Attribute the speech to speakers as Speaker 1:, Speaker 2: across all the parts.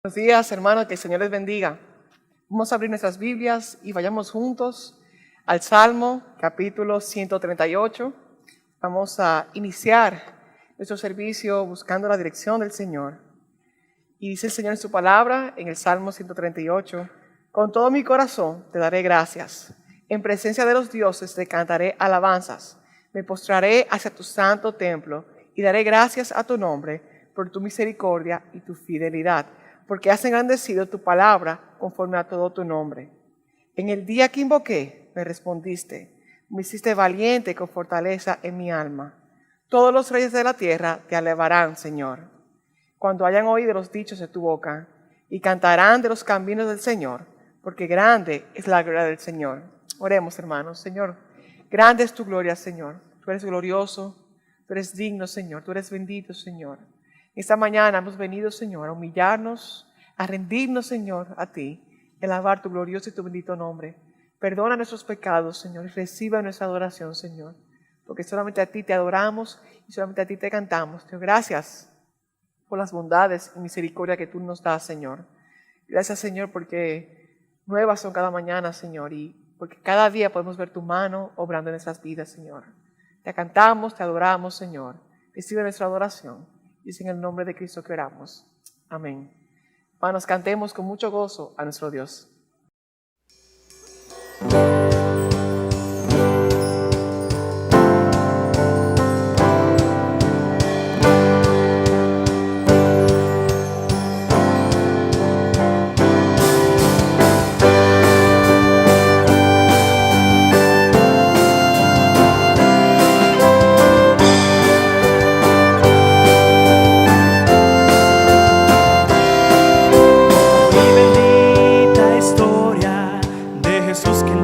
Speaker 1: Buenos días, hermanos, que el Señor les bendiga. Vamos a abrir nuestras Biblias y vayamos juntos al Salmo, capítulo 138. Vamos a iniciar nuestro servicio buscando la dirección del Señor. Y dice el Señor en su palabra, en el Salmo 138, con todo mi corazón te daré gracias. En presencia de los dioses te cantaré alabanzas. Me postraré hacia tu santo templo y daré gracias a tu nombre por tu misericordia y tu fidelidad, porque has engrandecido tu palabra conforme a todo tu nombre. En el día que invoqué, me respondiste, me hiciste valiente con fortaleza en mi alma. Todos los reyes de la tierra te alabarán, Señor, cuando hayan oído los dichos de tu boca, y cantarán de los caminos del Señor, porque grande es la gloria del Señor. Oremos, hermanos. Señor, grande es tu gloria, Señor. Tú eres glorioso, tú eres digno, Señor, tú eres bendito, Señor. Esta mañana hemos venido, Señor, a humillarnos, a rendirnos, Señor, a ti, y alabar tu glorioso y tu bendito nombre. Perdona nuestros pecados, Señor, y reciba nuestra adoración, Señor, porque solamente a ti te adoramos y solamente a ti te cantamos. Te doy gracias por las bondades y misericordia que tú nos das, Señor. Gracias, Señor, porque nuevas son cada mañana, Señor, y porque cada día podemos ver tu mano obrando en nuestras vidas, Señor. Te cantamos, te adoramos, Señor. Recibe nuestra adoración. Y es en el nombre de Cristo que oramos. Amén. Hermanos, cantemos con mucho gozo a nuestro Dios.
Speaker 2: Y bendita historia de Jesús quien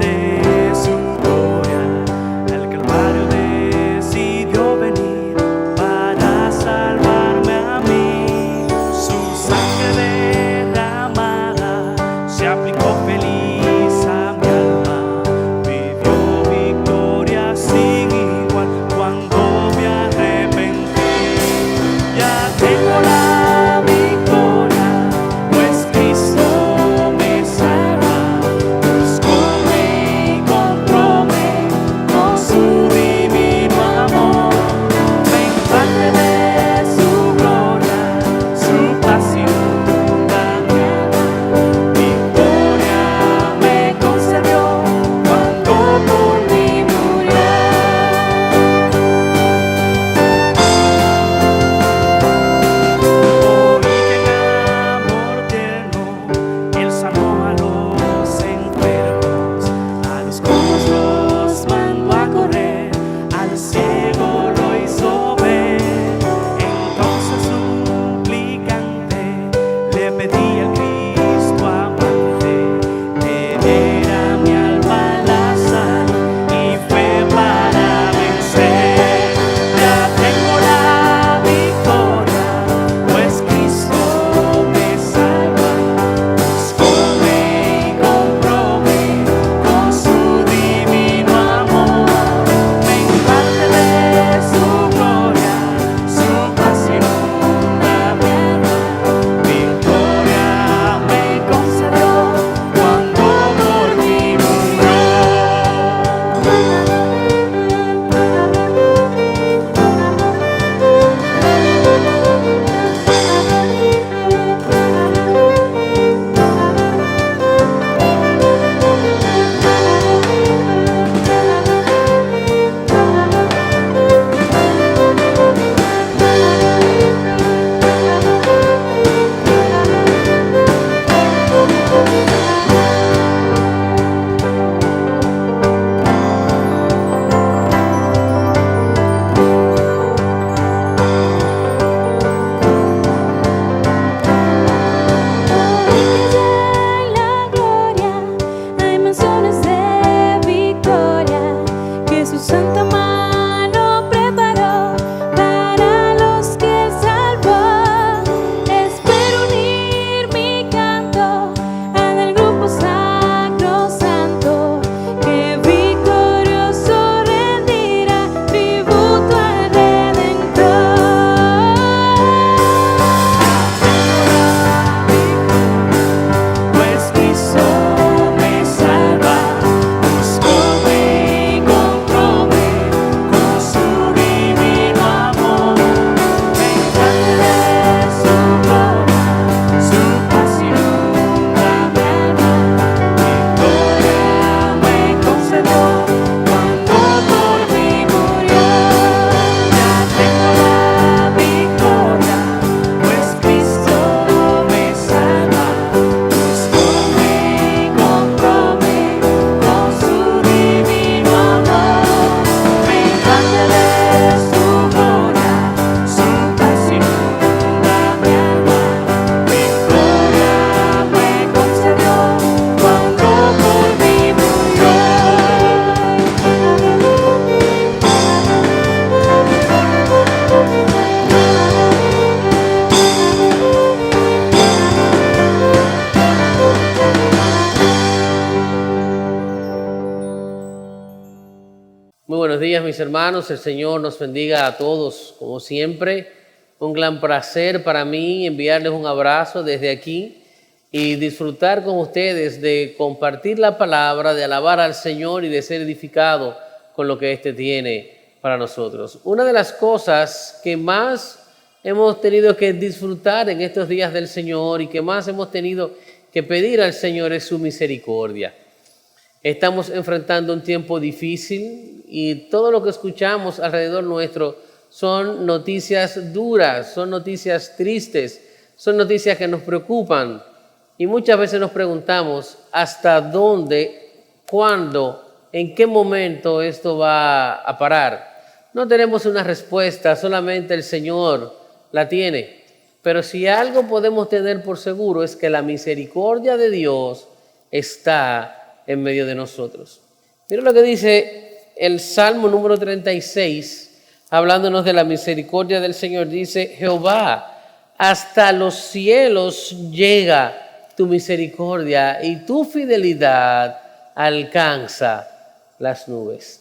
Speaker 2: santa mano preparó para los que Él salvó. Espero unir mi canto al del grupo sacro santo, que victorioso rendirá tributo al Redentor.
Speaker 3: Pues Cristo me salva, buscóme y encontróme con su divino amor. Me encanta su gloria, su paz inunda mi alma. Victoria me concedió cuando por mí murió. Ya tengo la victoria, pues Cristo me salva. Buscóme y encontróme con su divino amor. Me encanta su gloria, su paz inunda mi alma. Victoria me concedió cuando por mí murió.
Speaker 4: Muy buenos días, mis hermanos. El Señor nos bendiga a todos, como siempre. Un gran placer para mí enviarles un abrazo desde aquí y disfrutar con ustedes de compartir la palabra, de alabar al Señor y de ser edificado con lo que éste tiene para nosotros. Una de las cosas que más hemos tenido que disfrutar en estos días del Señor y que más hemos tenido que pedir al Señor es su misericordia. Estamos enfrentando un tiempo difícil y todo lo que escuchamos alrededor nuestro son noticias duras, son noticias tristes, son noticias que nos preocupan y muchas veces nos preguntamos hasta dónde, cuándo, en qué momento esto va a parar. No tenemos una respuesta, solamente el Señor la tiene. Pero si algo podemos tener por seguro es que la misericordia de Dios está en medio de nosotros. Mira lo que dice el Salmo número 36, hablándonos de la misericordia del Señor. Dice: Jehová, hasta los cielos llega tu misericordia y tu fidelidad alcanza las nubes.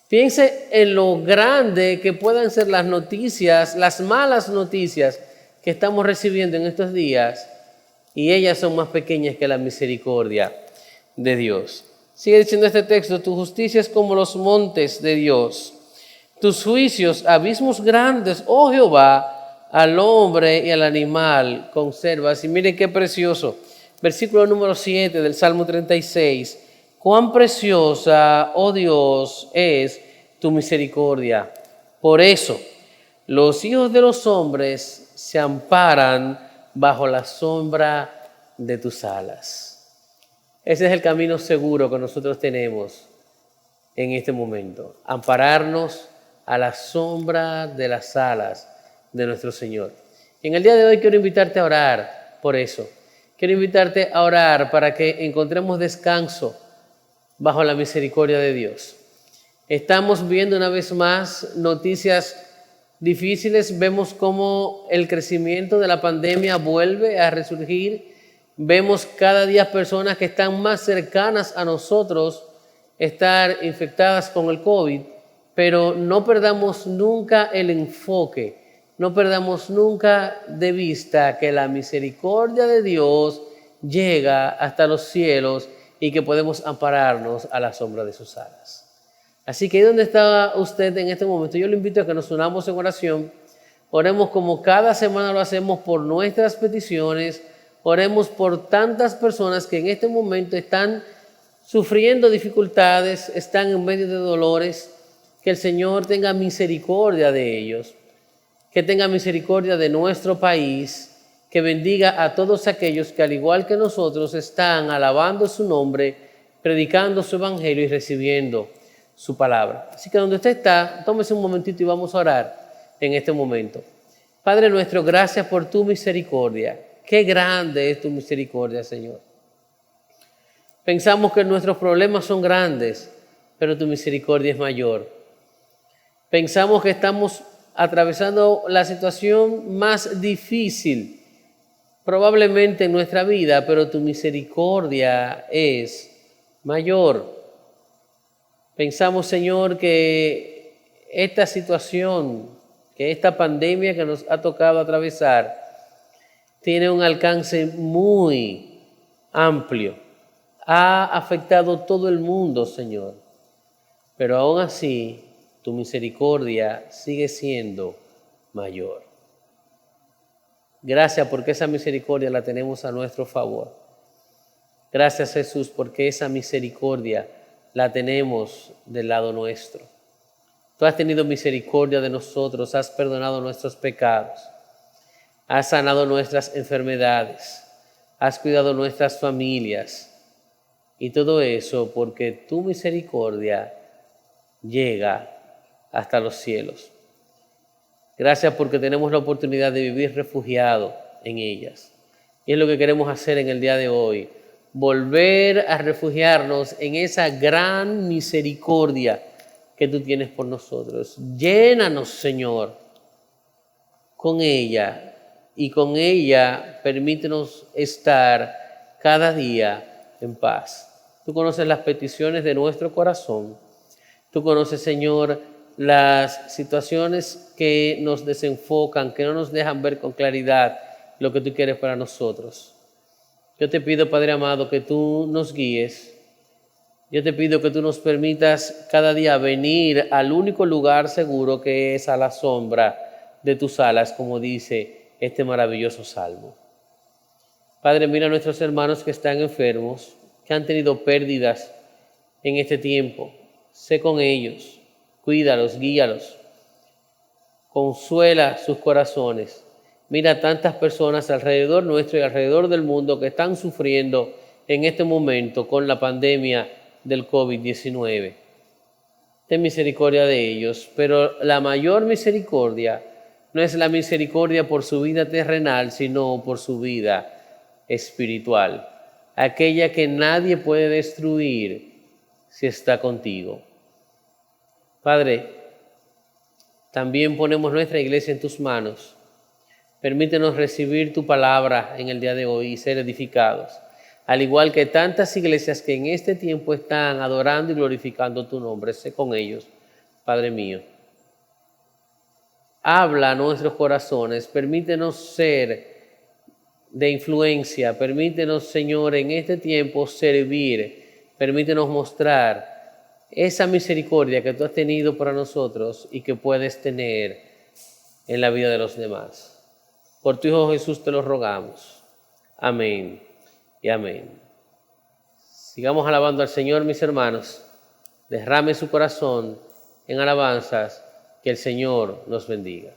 Speaker 4: Piense en lo grande que puedan ser las noticias, las malas noticias que estamos recibiendo en estos días, y ellas son más pequeñas que la misericordia de Dios. Sigue diciendo este texto: tu justicia es como los montes de Dios, tus juicios abismos grandes, oh Jehová, al hombre y al animal conservas. Y miren qué precioso, versículo número 7 del Salmo 36: cuán preciosa, oh Dios, es tu misericordia. Por eso los hijos de los hombres se amparan bajo la sombra de tus alas. Ese es el camino seguro que nosotros tenemos en este momento: ampararnos a la sombra de las alas de nuestro Señor. En el día de hoy quiero invitarte a orar por eso. Quiero invitarte a orar para que encontremos descanso bajo la misericordia de Dios. Estamos viendo una vez más noticias difíciles. Vemos cómo el crecimiento de la pandemia vuelve a resurgir. Vemos cada día personas que están más cercanas a nosotros estar infectadas con el COVID, pero no perdamos nunca el enfoque, no perdamos nunca de vista que la misericordia de Dios llega hasta los cielos y que podemos ampararnos a la sombra de sus alas. Así que ahí donde está usted en este momento, yo le invito a que nos unamos en oración. Oremos como cada semana lo hacemos por nuestras peticiones. Oremos por tantas personas que en este momento están sufriendo dificultades, están en medio de dolores. Que el Señor tenga misericordia de ellos, que tenga misericordia de nuestro país, que bendiga a todos aquellos que al igual que nosotros están alabando su nombre, predicando su evangelio y recibiendo su palabra. Así que donde usted está, tómese un momentito y vamos a orar en este momento. Padre nuestro, gracias por tu misericordia. Qué grande es tu misericordia, Señor. Pensamos que nuestros problemas son grandes, pero tu misericordia es mayor. Pensamos que estamos atravesando la situación más difícil probablemente en nuestra vida, pero tu misericordia es mayor. Pensamos, Señor, que esta situación, que esta pandemia que nos ha tocado atravesar, tiene un alcance muy amplio. Ha afectado todo el mundo, Señor. Pero aún así, tu misericordia sigue siendo mayor. Gracias porque esa misericordia la tenemos a nuestro favor. Gracias, Jesús, porque esa misericordia la tenemos del lado nuestro. Tú has tenido misericordia de nosotros, has perdonado nuestros pecados, has sanado nuestras enfermedades, has cuidado nuestras familias. Y todo eso porque tu misericordia llega hasta los cielos. Gracias porque tenemos la oportunidad de vivir refugiados en ellas. Y es lo que queremos hacer en el día de hoy. Volver a refugiarnos en esa gran misericordia que tú tienes por nosotros. Llénanos, Señor, con ella. Y con ella permítenos estar cada día en paz. Tú conoces las peticiones de nuestro corazón. Tú conoces, Señor, las situaciones que nos desenfocan, que no nos dejan ver con claridad lo que tú quieres para nosotros. Yo te pido, Padre amado, que tú nos guíes. Yo te pido que tú nos permitas cada día venir al único lugar seguro que es a la sombra de tus alas, como dice este maravilloso salmo. Padre, mira a nuestros hermanos que están enfermos, que han tenido pérdidas en este tiempo. Sé con ellos. Cuídalos, guíalos, consuela sus corazones. Mira tantas personas alrededor nuestro y alrededor del mundo que están sufriendo en este momento con la pandemia del COVID-19. Ten misericordia de ellos, pero la mayor misericordia no es la misericordia por su vida terrenal, sino por su vida espiritual, aquella que nadie puede destruir si está contigo. Padre, también ponemos nuestra iglesia en tus manos. Permítenos recibir tu palabra en el día de hoy y ser edificados. Al igual que tantas iglesias que en este tiempo están adorando y glorificando tu nombre, sé con ellos, Padre mío. Habla a nuestros corazones, permítenos ser de influencia, permítenos, Señor, en este tiempo servir, permítenos mostrar esa misericordia que tú has tenido para nosotros y que puedes tener en la vida de los demás. Por tu Hijo Jesús te lo rogamos. Amén y amén. Sigamos alabando al Señor, mis hermanos. Derrame su corazón en alabanzas. Que el Señor nos bendiga.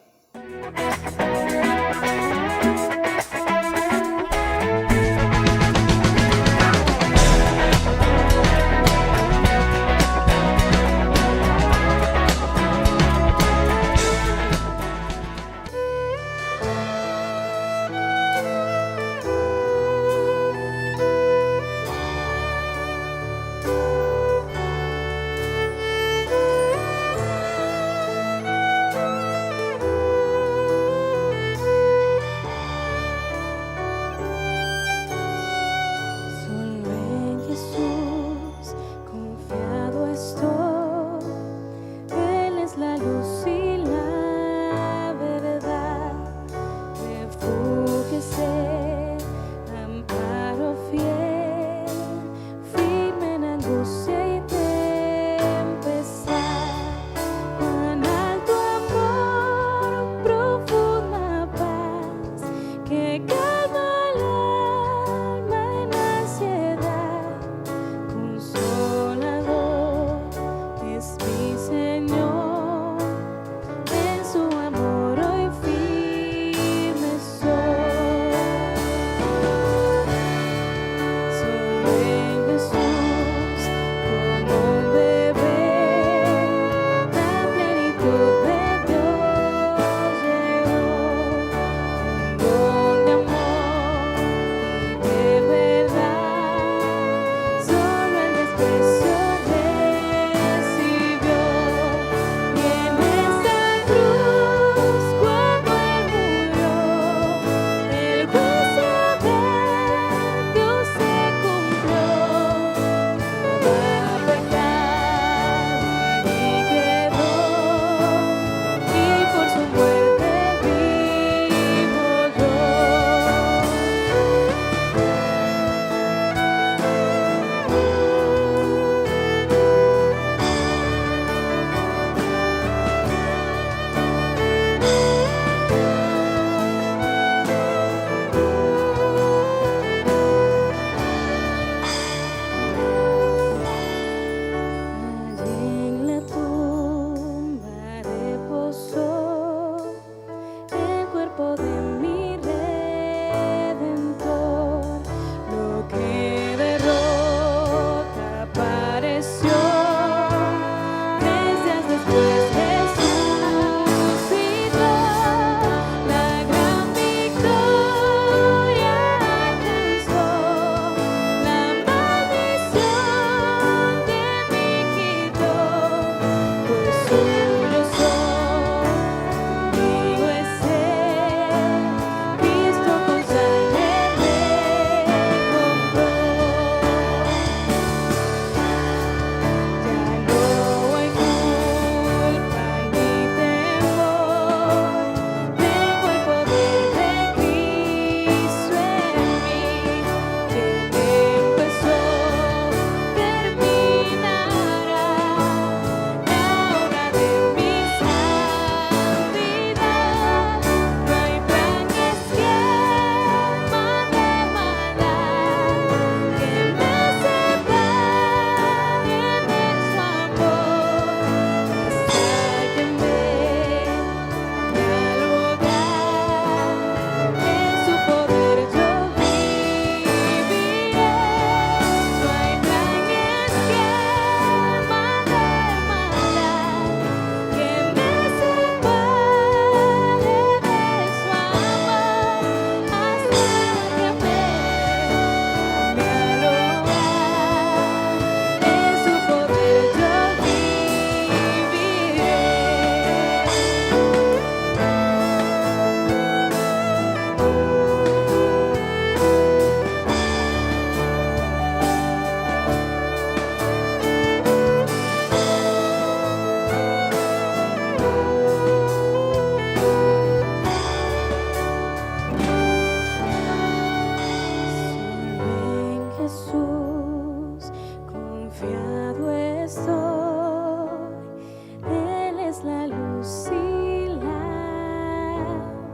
Speaker 2: eres la luz y la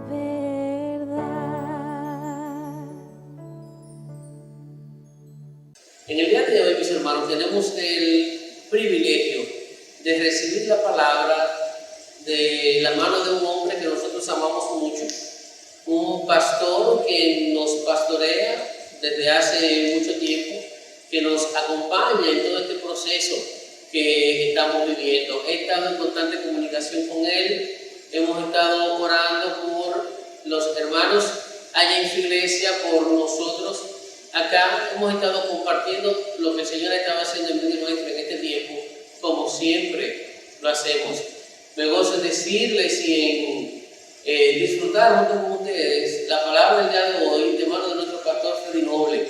Speaker 2: verdad.
Speaker 4: En el día de hoy, mis hermanos, tenemos el privilegio de recibir la palabra de la mano de un hombre que nosotros amamos mucho, un pastor que nos pastorea desde hace mucho tiempo, que nos acompaña en todo este proceso que estamos viviendo. He estado en constante comunicación con él, hemos estado orando por los hermanos allá en su iglesia, por nosotros. Acá hemos estado compartiendo lo que el Señor estaba haciendo en medio nuestro en este tiempo, como siempre lo hacemos. Me gozo en decirles y en disfrutar junto con ustedes la palabra del día de hoy de mano de nuestro pastor Freddy Noble.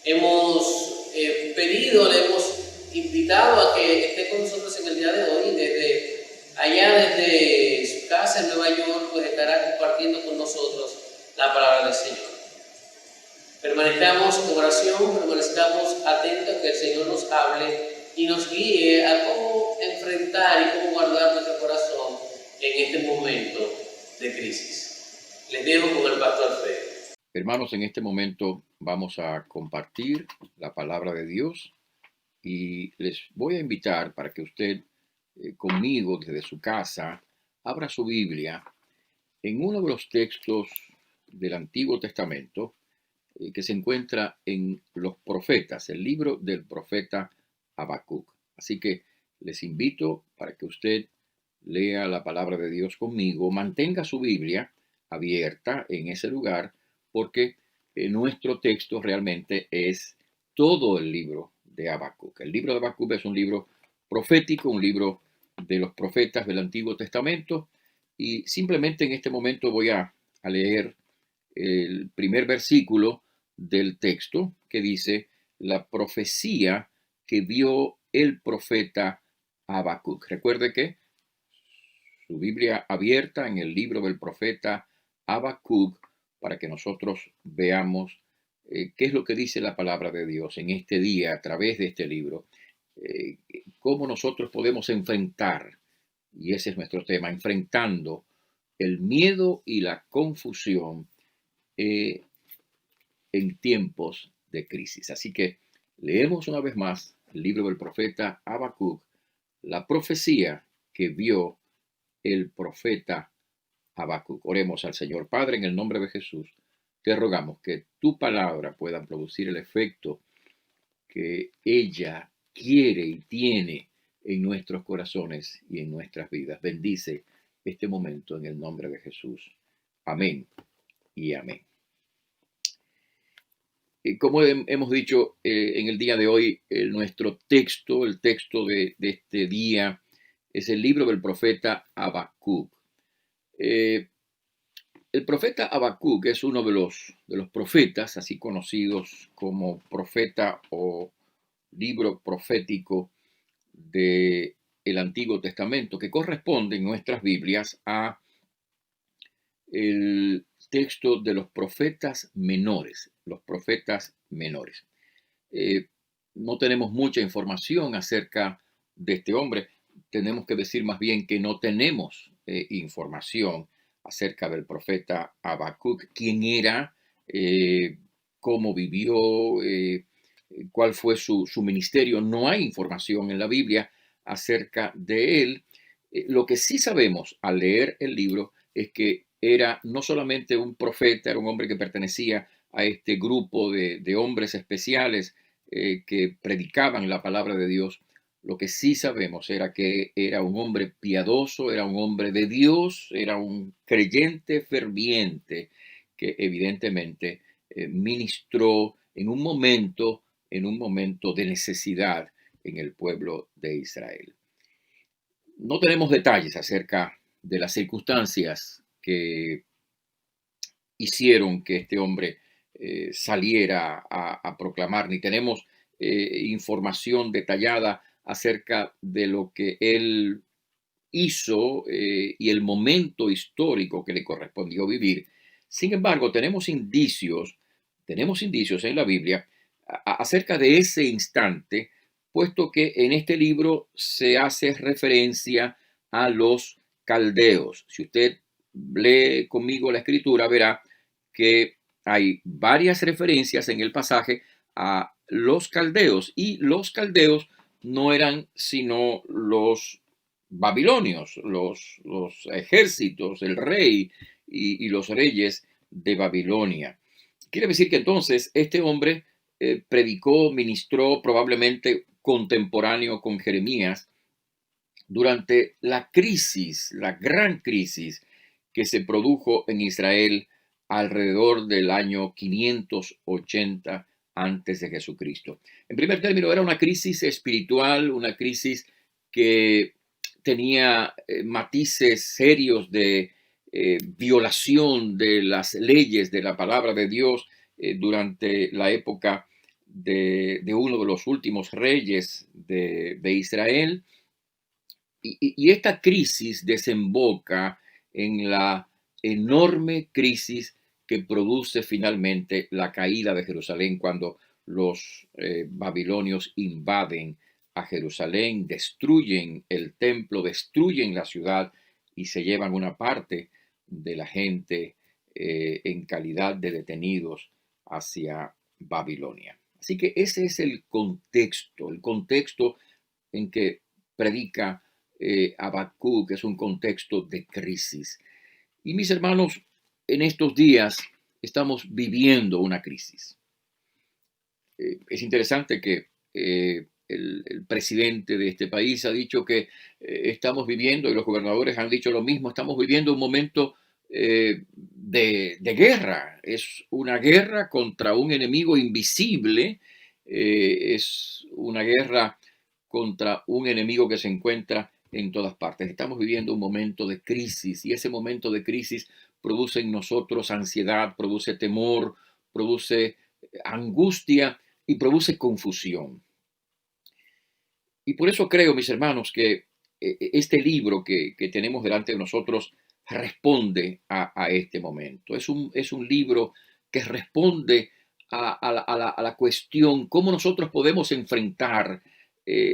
Speaker 4: Hemos pedido, le hemos invitado a que esté con nosotros en el día de hoy. Desde su casa en Nueva York, pues estará compartiendo con nosotros la palabra del Señor. Permanezcamos en oración, permanezcamos atentos a que el Señor nos hable y nos guíe a cómo enfrentar y cómo guardar nuestro corazón en este momento de crisis. Les dejo con el pastor Fred.
Speaker 5: Hermanos, en este momento vamos a compartir la palabra de Dios y les voy a invitar para que usted conmigo desde su casa abra su Biblia en uno de los textos del Antiguo Testamento que se encuentra en los profetas, el libro del profeta Habacuc. Así que les invito para que usted lea la palabra de Dios conmigo, mantenga su Biblia abierta en ese lugar, porque nuestro texto realmente es todo el libro de Habacuc. El libro de Habacuc es un libro profético, un libro de los profetas del Antiguo Testamento, y simplemente en este momento voy a leer el primer versículo del texto que dice: la profecía que vio el profeta Habacuc. Recuerde que su Biblia abierta en el libro del profeta Habacuc para que nosotros veamos qué es lo que dice la palabra de Dios en este día a través de este libro, cómo nosotros podemos enfrentar, y ese es nuestro tema, enfrentando el miedo y la confusión en tiempos de crisis. Así que leemos una vez más el libro del profeta Habacuc, la profecía que vio el profeta Habacuc. Oremos al Señor. Padre, en el nombre de Jesús, te rogamos que tu palabra pueda producir el efecto que ella quiere y tiene en nuestros corazones y en nuestras vidas. Bendice este momento en el nombre de Jesús. Amén y amén. Como hemos dicho en el día de hoy, nuestro texto, el texto de este día, es el libro del profeta Habacuc. El profeta Habacuc es uno de los profetas, así conocidos como profeta o libro profético del Antiguo Testamento, que corresponde en nuestras Biblias a el texto de los profetas menores, los profetas menores. No tenemos mucha información acerca de este hombre. Tenemos que decir más bien que no tenemos información acerca del profeta Habacuc, quién era, cómo vivió, cuál fue su ministerio. No hay información en la Biblia acerca de él. Lo que sí sabemos al leer el libro es que era no solamente un profeta, era un hombre que pertenecía a este grupo de hombres especiales que predicaban la palabra de Dios. Lo que sí sabemos era que era un hombre piadoso, era un hombre de Dios, era un creyente ferviente que evidentemente ministró en un momento de necesidad en el pueblo de Israel. No tenemos detalles acerca de las circunstancias que hicieron que este hombre saliera a proclamar, ni tenemos información detallada acerca de lo que él hizo y el momento histórico que le correspondió vivir. Sin embargo, tenemos indicios en la Biblia acerca de ese instante, puesto que en este libro se hace referencia a los caldeos. Si usted lee conmigo la escritura, verá que hay varias referencias en el pasaje a los caldeos, y los caldeos no eran sino los babilonios, los ejércitos, el rey y los reyes de Babilonia. Quiere decir que entonces este hombre predicó, ministró, probablemente contemporáneo con Jeremías, durante la crisis, la gran crisis que se produjo en Israel alrededor del año 580 antes de Jesucristo. En primer término, era una crisis espiritual, una crisis que tenía matices serios de violación de las leyes de la palabra de Dios durante la época de uno de los últimos reyes de Israel. Y esta crisis desemboca en la enorme crisis que produce finalmente la caída de Jerusalén cuando los babilonios invaden a Jerusalén, destruyen el templo, destruyen la ciudad y se llevan una parte de la gente en calidad de detenidos hacia Babilonia. Así que ese es el contexto en que predica Habacuc, que es un contexto de crisis. Y mis hermanos, en estos días estamos viviendo una crisis. Es interesante que el presidente de este país ha dicho que estamos viviendo, y los gobernadores han dicho lo mismo, estamos viviendo un momento de guerra. Es una guerra contra un enemigo invisible, es una guerra contra un enemigo que se encuentra en todas partes. Estamos viviendo un momento de crisis, y ese momento de crisis produce en nosotros ansiedad, produce temor, produce angustia y produce confusión. Y por eso creo, mis hermanos, que este libro que tenemos delante de nosotros responde a este momento. Es un libro que responde a la cuestión cómo nosotros podemos enfrentar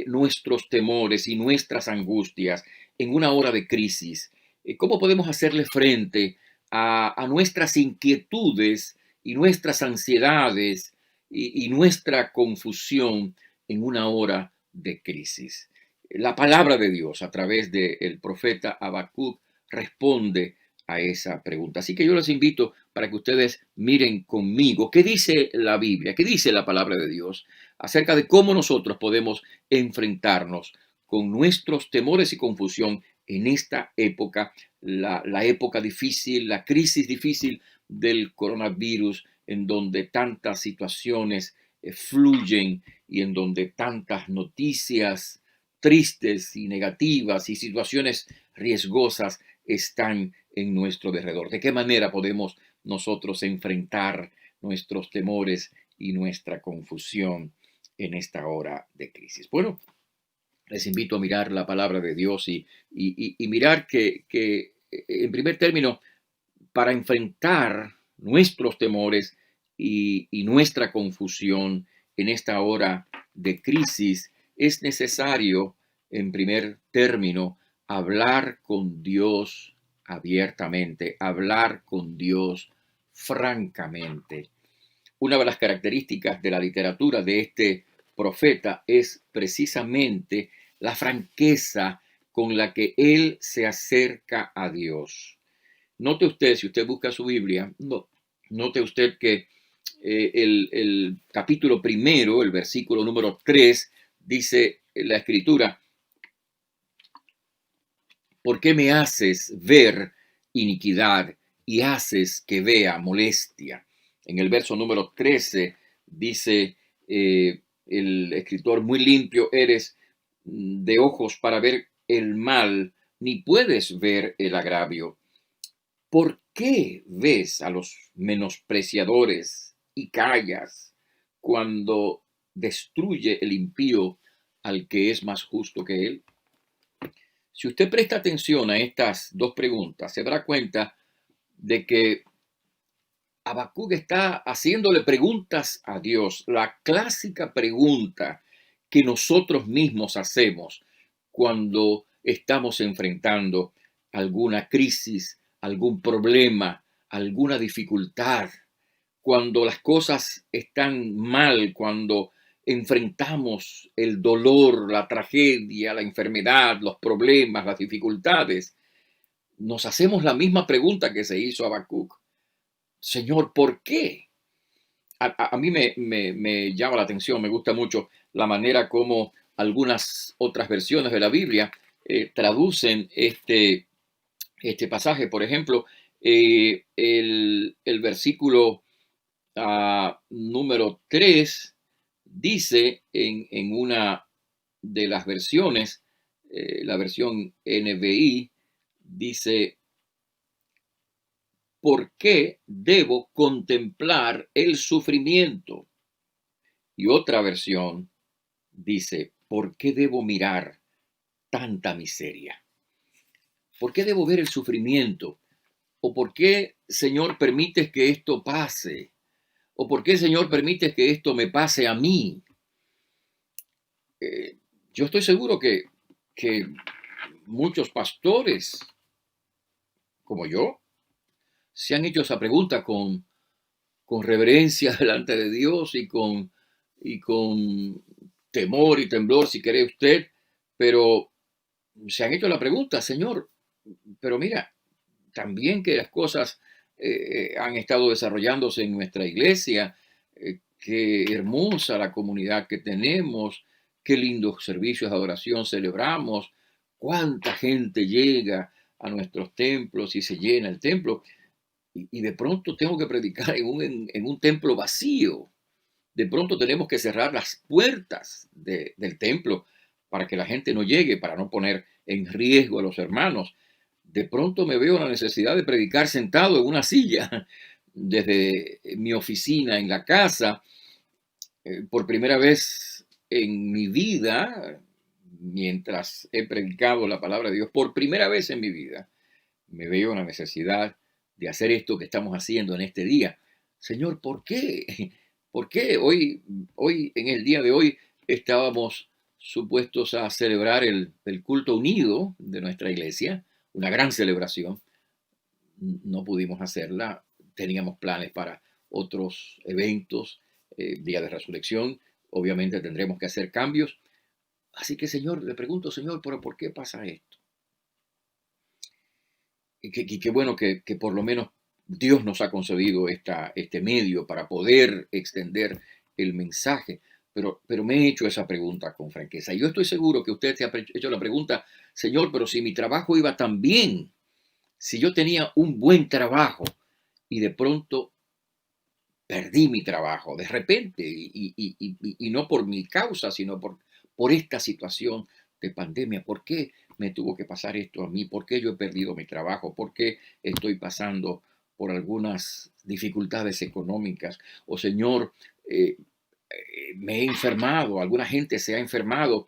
Speaker 5: nuestros temores y nuestras angustias en una hora de crisis. ¿Cómo podemos hacerle frente a nuestras inquietudes y nuestras ansiedades y nuestra confusión en una hora de crisis? La palabra de Dios a través del profeta Habacuc responde a esa pregunta. Así que yo les invito para que ustedes miren conmigo qué dice la Biblia, qué dice la palabra de Dios acerca de cómo nosotros podemos enfrentarnos con nuestros temores y confusión en esta época, la época difícil, la crisis difícil del coronavirus, en donde tantas situaciones fluyen y en donde tantas noticias tristes y negativas y situaciones riesgosas están en nuestro derredor. ¿De qué manera podemos nosotros enfrentar nuestros temores y nuestra confusión en esta hora de crisis? Bueno, les invito a mirar la palabra de Dios y mirar que en primer término, para enfrentar nuestros temores y nuestra confusión en esta hora de crisis, es necesario, en primer término, hablar con Dios abiertamente, hablar con Dios francamente. Una de las características de la literatura de este profeta es precisamente la franqueza con la que él se acerca a Dios. Note usted, si usted busca su Biblia, note usted que el capítulo primero, el versículo número 3, dice la Escritura: ¿por qué me haces ver iniquidad y haces que vea molestia? En el verso número 13 dice el escritor: muy limpio eres de ojos para ver el mal, ni puedes ver el agravio. ¿Por qué ves a los menospreciadores y callas cuando destruye el impío al que es más justo que él? Si usted presta atención a estas dos preguntas, se dará cuenta de que Habacuc está haciéndole preguntas a Dios, la clásica pregunta que nosotros mismos hacemos cuando estamos enfrentando alguna crisis, algún problema, alguna dificultad, cuando las cosas están mal, cuando enfrentamos el dolor, la tragedia, la enfermedad, los problemas, las dificultades, nos hacemos la misma pregunta que se hizo Habacuc. Señor, ¿por qué? A mí me llama la atención, me gusta mucho la manera como algunas otras versiones de la Biblia traducen este pasaje. Por ejemplo, el versículo número 3 dice en una de las versiones, la versión NBI, dice: ¿por qué debo contemplar el sufrimiento? Y otra versión dice: ¿por qué debo mirar tanta miseria? ¿Por qué debo ver el sufrimiento? ¿O por qué, Señor, permites que esto pase? ¿O por qué, Señor, permites que esto me pase a mí? Yo estoy seguro que muchos pastores, como yo, se han hecho esa pregunta con reverencia delante de Dios y con temor y temblor, si quiere usted, pero se han hecho la pregunta: Señor, pero mira, también que las cosas han estado desarrollándose en nuestra iglesia, qué hermosa la comunidad que tenemos, qué lindos servicios de adoración celebramos, cuánta gente llega a nuestros templos y se llena el templo, y de pronto tengo que predicar en un templo vacío. De pronto tenemos que cerrar las puertas del templo para que la gente no llegue, para no poner en riesgo a los hermanos. De pronto me veo la necesidad de predicar sentado en una silla desde mi oficina en la casa. Por primera vez en mi vida, mientras he predicado la palabra de Dios, por primera vez en mi vida, me veo la necesidad de hacer esto que estamos haciendo en este día. Señor, ¿por qué? ¿Por qué hoy en el día de hoy, estábamos supuestos a celebrar el culto unido de nuestra iglesia, una gran celebración? No pudimos hacerla, teníamos planes para otros eventos, Día de Resurrección, obviamente tendremos que hacer cambios. Así que, Señor, le pregunto: Señor, ¿pero por qué pasa esto? Y qué bueno que por lo menos Dios nos ha concedido este medio para poder extender el mensaje, pero me he hecho esa pregunta con franqueza. Y yo estoy seguro que usted se ha hecho la pregunta: Señor, pero si mi trabajo iba tan bien, si yo tenía un buen trabajo y de pronto perdí mi trabajo, de repente, y no por mi causa, sino por esta situación de pandemia. ¿Por qué me tuvo que pasar esto a mí? ¿Por qué yo he perdido mi trabajo? ¿Por qué estoy pasando por algunas dificultades económicas? O, Señor, me he enfermado, alguna gente se ha enfermado,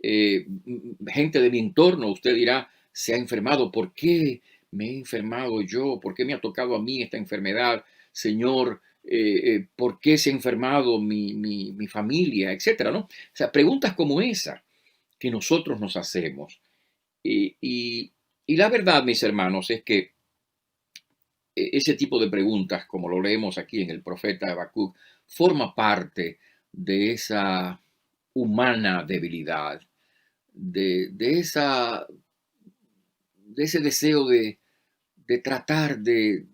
Speaker 5: gente de mi entorno, usted dirá, se ha enfermado. ¿Por qué me he enfermado yo? ¿Por qué me ha tocado a mí esta enfermedad? Señor, ¿por qué se ha enfermado mi familia? Etcétera, ¿no? O sea, preguntas como esa que nosotros nos hacemos. Y la verdad, mis hermanos, es que ese tipo de preguntas, como lo leemos aquí en el profeta Habacuc, forma parte de esa humana debilidad, de ese deseo de tratar de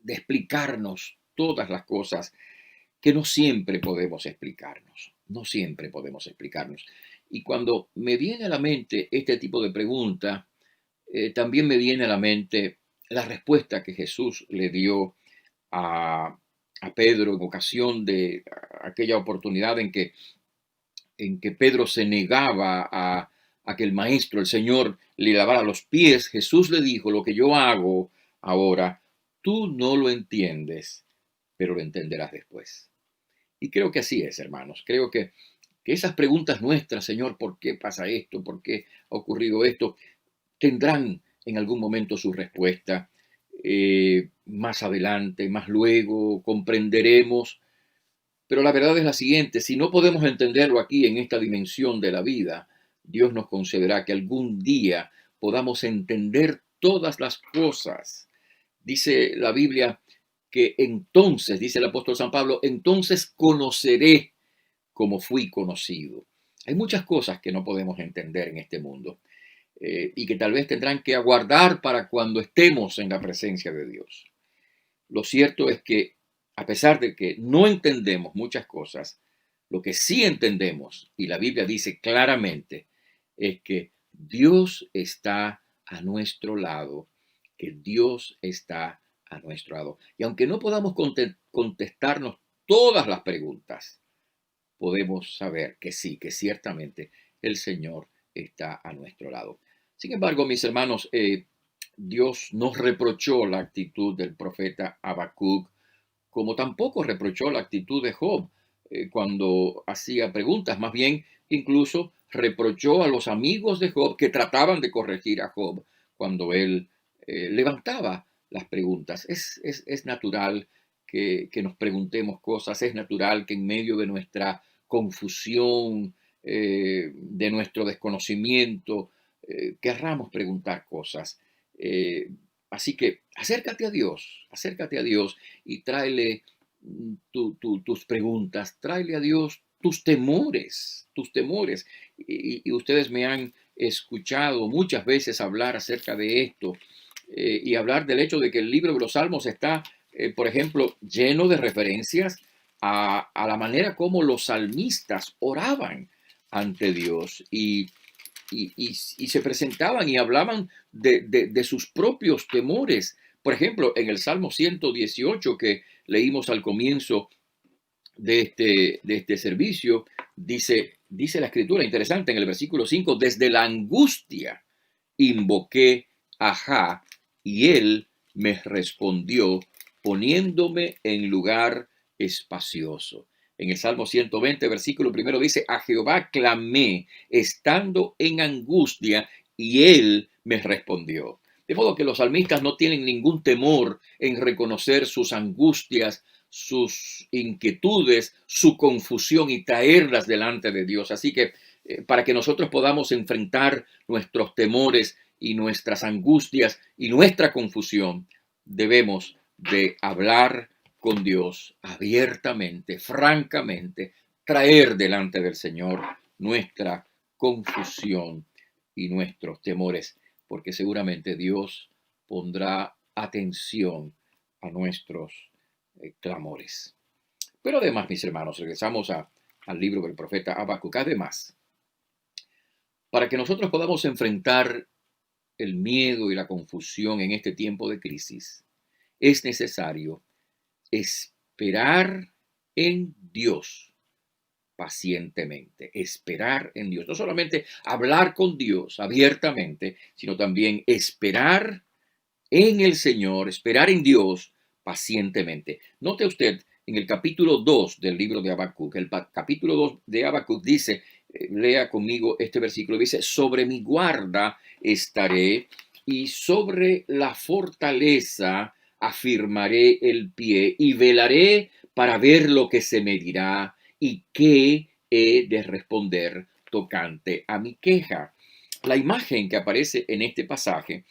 Speaker 5: explicarnos todas las cosas que no siempre podemos explicarnos, no siempre podemos explicarnos. Y cuando me viene a la mente este tipo de pregunta, también me viene a la mente la respuesta que Jesús le dio a Pedro en ocasión de aquella oportunidad en que Pedro se negaba a que el maestro, el Señor, le lavara los pies. Jesús le dijo: lo que yo hago ahora, tú no lo entiendes, pero lo entenderás después. Y creo que así es, hermanos. Creo que esas preguntas nuestras: Señor, ¿por qué pasa esto? ¿Por qué ha ocurrido esto? Tendrán en algún momento su respuesta. Más adelante, más luego, comprenderemos. Pero la verdad es la siguiente: si no podemos entenderlo aquí en esta dimensión de la vida, Dios nos concederá que algún día podamos entender todas las cosas. Dice la Biblia que entonces, dice el apóstol San Pablo, entonces conoceré como fui conocido. Hay muchas cosas que no podemos entender en este mundo y que tal vez tendrán que aguardar para cuando estemos en la presencia de Dios. Lo cierto es que a pesar de que no entendemos muchas cosas, lo que sí entendemos, y la Biblia dice claramente, es que Dios está a nuestro lado, que Dios está a nuestro lado. Y aunque no podamos contestarnos todas las preguntas, podemos saber que sí, que ciertamente el Señor está a nuestro lado. Sin embargo, mis hermanos, Dios nos reprochó la actitud del profeta Habacuc, como tampoco reprochó la actitud de Job cuando hacía preguntas. Más bien, incluso reprochó a los amigos de Job que trataban de corregir a Job cuando él levantaba las preguntas. Es natural que nos preguntemos cosas, es natural que en medio de nuestra confusión, de nuestro desconocimiento, querramos preguntar cosas. Así que acércate a Dios y tráele tus preguntas, tráele a Dios tus temores. Y ustedes me han escuchado muchas veces hablar acerca de esto y hablar del hecho de que el libro de los Salmos está, por ejemplo, lleno de referencias a la manera como los salmistas oraban ante Dios y se presentaban y hablaban de sus propios temores. Por ejemplo, en el Salmo 118 que leímos al comienzo de este servicio, dice la escritura, interesante, en el versículo 5, desde la angustia invoqué a Jah y él me respondió poniéndome en lugar espacioso. En el Salmo 120, versículo 1 dice, a Jehová clamé estando en angustia y él me respondió. De modo que los salmistas no tienen ningún temor en reconocer sus angustias, sus inquietudes, su confusión y traerlas delante de Dios. Así que para que nosotros podamos enfrentar nuestros temores y nuestras angustias y nuestra confusión, debemos de hablar con Dios abiertamente, francamente, traer delante del Señor nuestra confusión y nuestros temores, porque seguramente Dios pondrá atención a nuestros clamores. Pero además, mis hermanos, regresamos al libro del profeta Habacuc. Además, para que nosotros podamos enfrentar el miedo y la confusión en este tiempo de crisis, es necesario esperar en Dios pacientemente, esperar en Dios. No solamente hablar con Dios abiertamente, sino también esperar en el Señor, esperar en Dios pacientemente. Note usted en el capítulo 2 del libro de Habacuc, el capítulo 2 de Habacuc dice, lea conmigo este versículo, dice, sobre mi guarda estaré y sobre la fortaleza afirmaré el pie y velaré para ver lo que se me dirá y qué he de responder tocante a mi queja. La imagen que aparece en este pasaje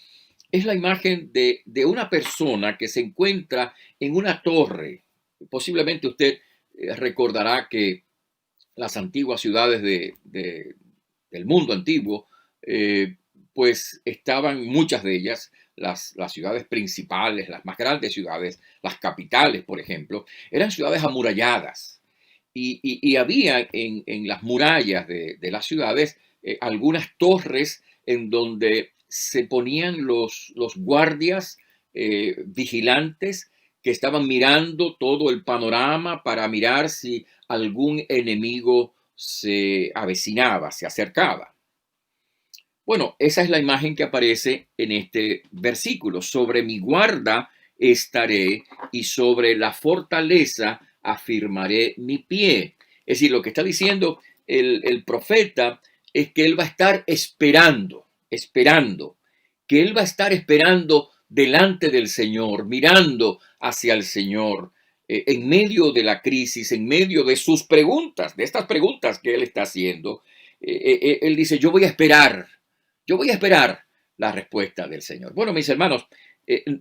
Speaker 5: es la imagen de una persona que se encuentra en una torre. Posiblemente usted recordará que las antiguas ciudades del mundo antiguo, pues estaban muchas de ellas, las ciudades principales, las más grandes ciudades, las capitales, por ejemplo, eran ciudades amuralladas. Y había en las murallas de las ciudades algunas torres en donde se ponían los guardias vigilantes que estaban mirando todo el panorama para mirar si algún enemigo se avecinaba, se acercaba. Bueno, esa es la imagen que aparece en este versículo. Sobre mi guarda estaré y sobre la fortaleza afirmaré mi pie. Es decir, lo que está diciendo el profeta es que él va a estar esperando, que él va a estar esperando delante del Señor, mirando hacia el Señor, en medio de la crisis, en medio de sus preguntas, de estas preguntas que él está haciendo. Él dice, yo voy a esperar la respuesta del Señor. Bueno, mis hermanos,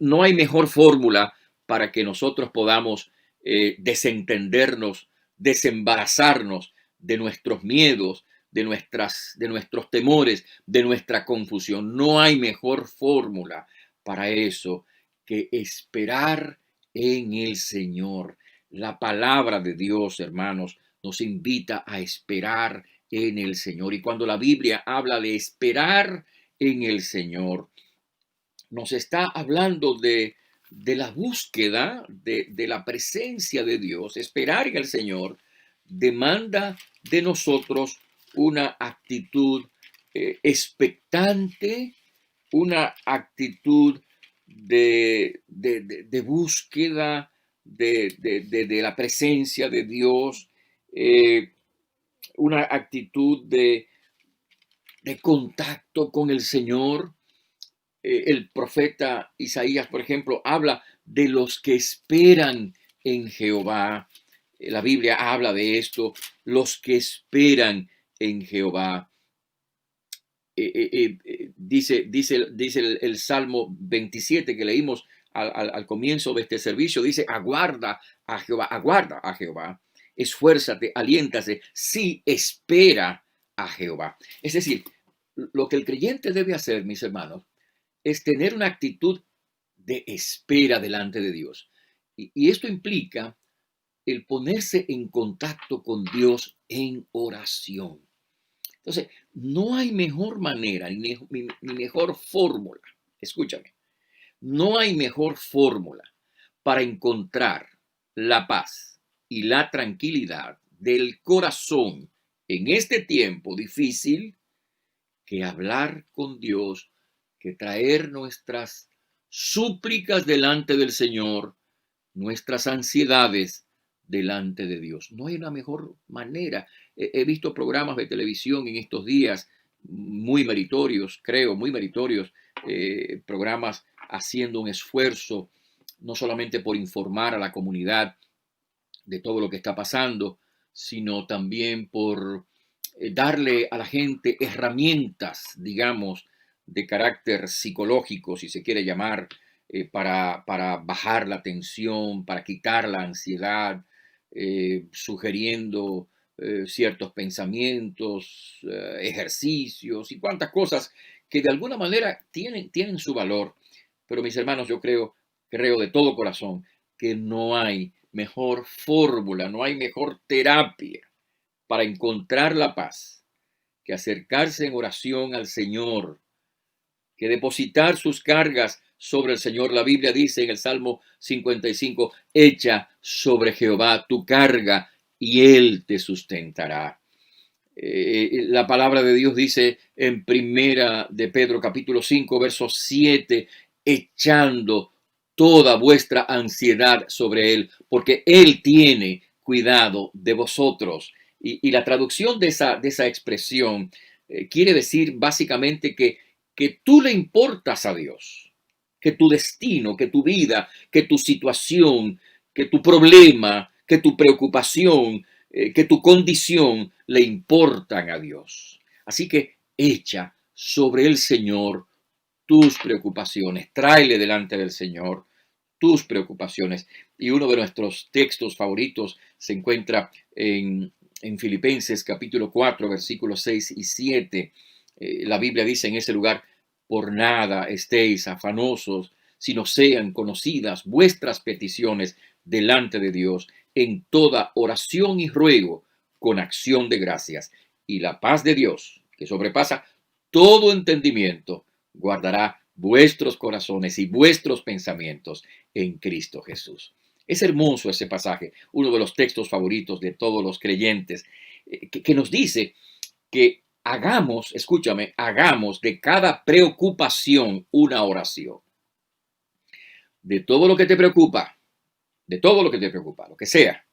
Speaker 5: no hay mejor fórmula para que nosotros podamos desentendernos, desembarazarnos de nuestros miedos, de nuestros temores, de nuestra confusión. No hay mejor fórmula para eso que esperar en el Señor. La palabra de Dios, hermanos, nos invita a esperar en el Señor. Y cuando la Biblia habla de esperar en el Señor, nos está hablando de la búsqueda de la presencia de Dios. Esperar en el Señor demanda de nosotros una actitud expectante, una actitud de búsqueda de la presencia de Dios, una actitud de contacto con el Señor. El profeta Isaías, por ejemplo, habla de los que esperan en Jehová. La Biblia habla de esto, los que esperan en Jehová. Dice el Salmo 27 que leímos al comienzo de este servicio, dice, aguarda a Jehová, esfuérzate, aliéntase, sí, espera a Jehová. Es decir, lo que el creyente debe hacer, mis hermanos, es tener una actitud de espera delante de Dios. Y esto implica el ponerse en contacto con Dios en oración. Entonces, no hay mejor manera ni mejor fórmula, escúchame, no hay mejor fórmula para encontrar la paz y la tranquilidad del corazón en este tiempo difícil que hablar con Dios, que traer nuestras súplicas delante del Señor, nuestras ansiedades delante de Dios. No hay una mejor manera. He visto programas de televisión en estos días muy meritorios, programas haciendo un esfuerzo, no solamente por informar a la comunidad de todo lo que está pasando, sino también por darle a la gente herramientas, digamos, de carácter psicológico, si se quiere llamar, para bajar la tensión, para quitar la ansiedad, sugiriendo ciertos pensamientos, ejercicios y cuantas cosas que de alguna manera tienen su valor. Pero mis hermanos, yo creo de todo corazón que no hay mejor fórmula, no hay mejor terapia para encontrar la paz que acercarse en oración al Señor, que depositar sus cargas sobre el Señor. La Biblia dice en el Salmo 55, echa sobre Jehová tu carga y Él te sustentará. La palabra de Dios dice en Primera de Pedro capítulo 5, verso 7, echando toda vuestra ansiedad sobre Él, porque Él tiene cuidado de vosotros. Y la traducción de esa expresión quiere decir básicamente que tú le importas a Dios, que tu destino, que tu vida, que tu situación, que tu problema, que tu preocupación, que tu condición le importan a Dios. Así que echa sobre el Señor tus preocupaciones, tráele delante del Señor tus preocupaciones. Y uno de nuestros textos favoritos se encuentra en Filipenses capítulo 4, versículos 6 y 7. La Biblia dice en ese lugar, por nada estéis afanosos, sino sean conocidas vuestras peticiones delante de Dios en toda oración y ruego con acción de gracias. Y la paz de Dios, que sobrepasa todo entendimiento, guardará vuestros corazones y vuestros pensamientos en Cristo Jesús. Es hermoso ese pasaje, uno de los textos favoritos de todos los creyentes, que nos dice que hagamos de cada preocupación una oración. De todo lo que te preocupa, lo que sea,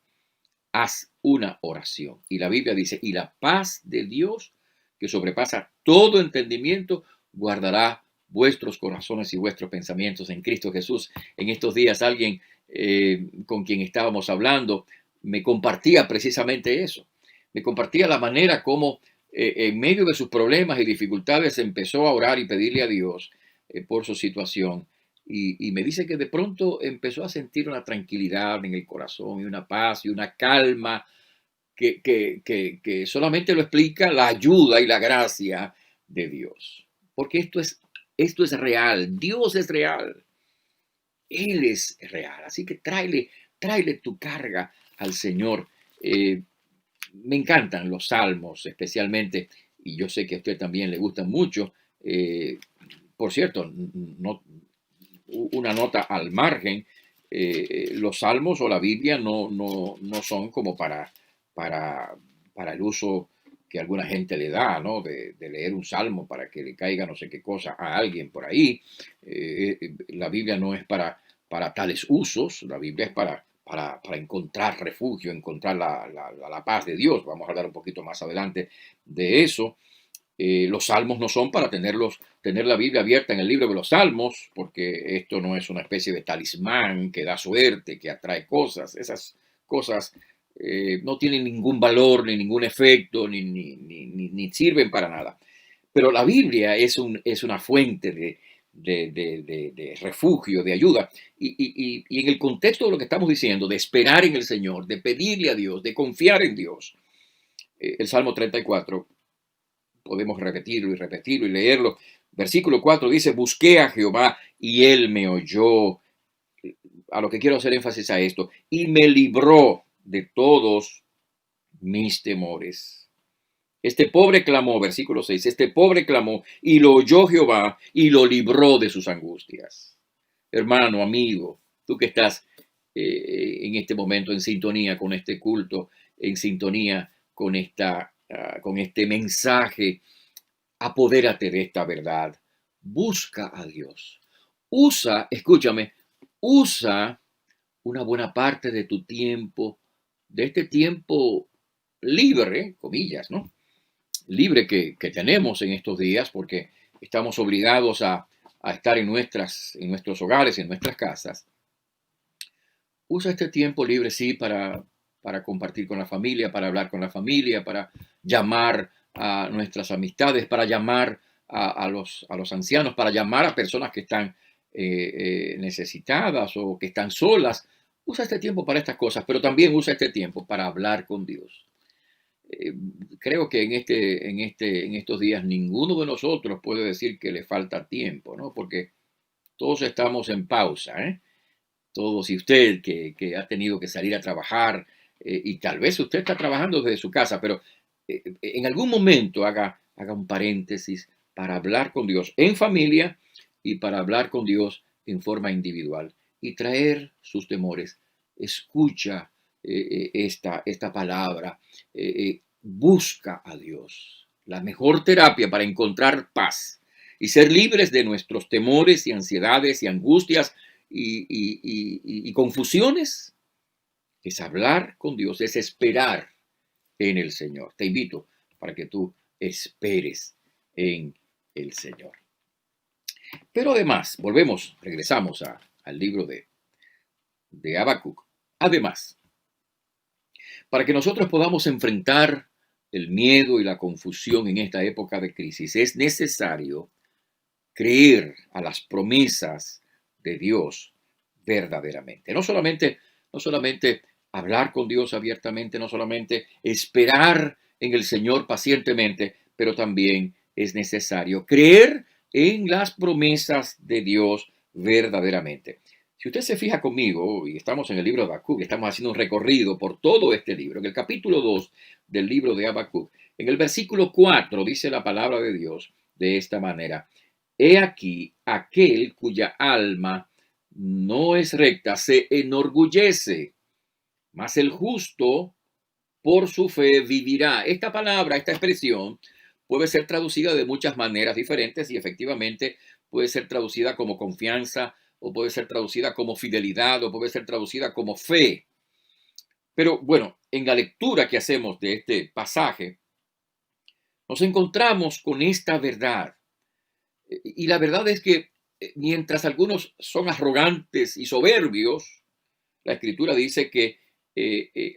Speaker 5: haz una oración. Y la Biblia dice, y la paz de Dios, que sobrepasa todo entendimiento, guardará vuestros corazones y vuestros pensamientos en Cristo Jesús. En estos días alguien con quien estábamos hablando me compartía precisamente eso. Me compartía la manera como en medio de sus problemas y dificultades empezó a orar y pedirle a Dios por su situación. Y me dice que de pronto empezó a sentir una tranquilidad en el corazón y una paz y una calma que solamente lo explica la ayuda y la gracia de Dios. Porque esto es real, Dios es real, Él es real. Así que tráele tu carga al Señor. Me encantan los salmos, especialmente, y yo sé que a usted también le gustan mucho. Por cierto, una nota al margen, los salmos o la Biblia no son como para el uso que alguna gente le da, ¿no? De leer un salmo para que le caiga no sé qué cosa a alguien por ahí. La Biblia no es para tales usos, la Biblia es para encontrar refugio, encontrar la paz de Dios. Vamos a hablar un poquito más adelante de eso. Los salmos no son para tener la Biblia abierta en el libro de los salmos, porque esto no es una especie de talismán que da suerte, que atrae cosas. Esas cosas no tienen ningún valor, ni ningún efecto, ni sirven para nada. Pero la Biblia es una fuente de refugio, de ayuda. Y en el contexto de lo que estamos diciendo, de esperar en el Señor, de pedirle a Dios, de confiar en Dios, el Salmo 34, podemos repetirlo y leerlo. Versículo 4 dice, busqué a Jehová y él me oyó. A lo que quiero hacer énfasis a esto, y me libró de todos mis temores. Este pobre clamó, versículo 6, este pobre clamó y lo oyó Jehová y lo libró de sus angustias. Hermano, amigo, tú que estás en este momento en sintonía con este culto, en sintonía con este mensaje, apodérate de esta verdad. Busca a Dios. Escúchame, usa una buena parte de tu tiempo, de este tiempo libre, comillas, ¿no? Libre que tenemos en estos días, porque estamos obligados a estar en nuestros hogares, en nuestras casas. Usa este tiempo libre, sí, para compartir con la familia, para hablar con la familia, para llamar a nuestras amistades, para llamar a los ancianos, para llamar a personas que están necesitadas o que están solas. Usa este tiempo para estas cosas, pero también usa este tiempo para hablar con Dios. Creo que en estos días ninguno de nosotros puede decir que le falta tiempo, ¿no? Porque todos estamos en pausa, ¿eh? Todos, y usted que ha tenido que salir a trabajar, y tal vez usted está trabajando desde su casa, pero en algún momento haga un paréntesis para hablar con Dios en familia y para hablar con Dios en forma individual y traer sus temores. Escucha esta palabra, busca a Dios. La mejor terapia para encontrar paz y ser libres de nuestros temores y ansiedades y angustias y confusiones es hablar con Dios, es esperar en el Señor. Te invito para que tú esperes en el Señor. Pero además, regresamos al libro de Habacuc. Además, para que nosotros podamos enfrentar el miedo y la confusión en esta época de crisis, es necesario creer a las promesas de Dios verdaderamente. No solamente hablar con Dios abiertamente, no solamente esperar en el Señor pacientemente, pero también es necesario creer en las promesas de Dios verdaderamente. Si usted se fija conmigo, y estamos en el libro de Habacuc, estamos haciendo un recorrido por todo este libro, en el capítulo 2 del libro de Habacuc, en el versículo 4 dice la palabra de Dios de esta manera: He aquí aquel cuya alma no es recta se enorgullece, mas el justo por su fe vivirá. Esta palabra, esta expresión, puede ser traducida de muchas maneras diferentes y efectivamente puede ser traducida como confianza, o puede ser traducida como fidelidad, o puede ser traducida como fe. Pero bueno, en la lectura que hacemos de este pasaje, nos encontramos con esta verdad. Y la verdad es que mientras algunos son arrogantes y soberbios, la Escritura dice que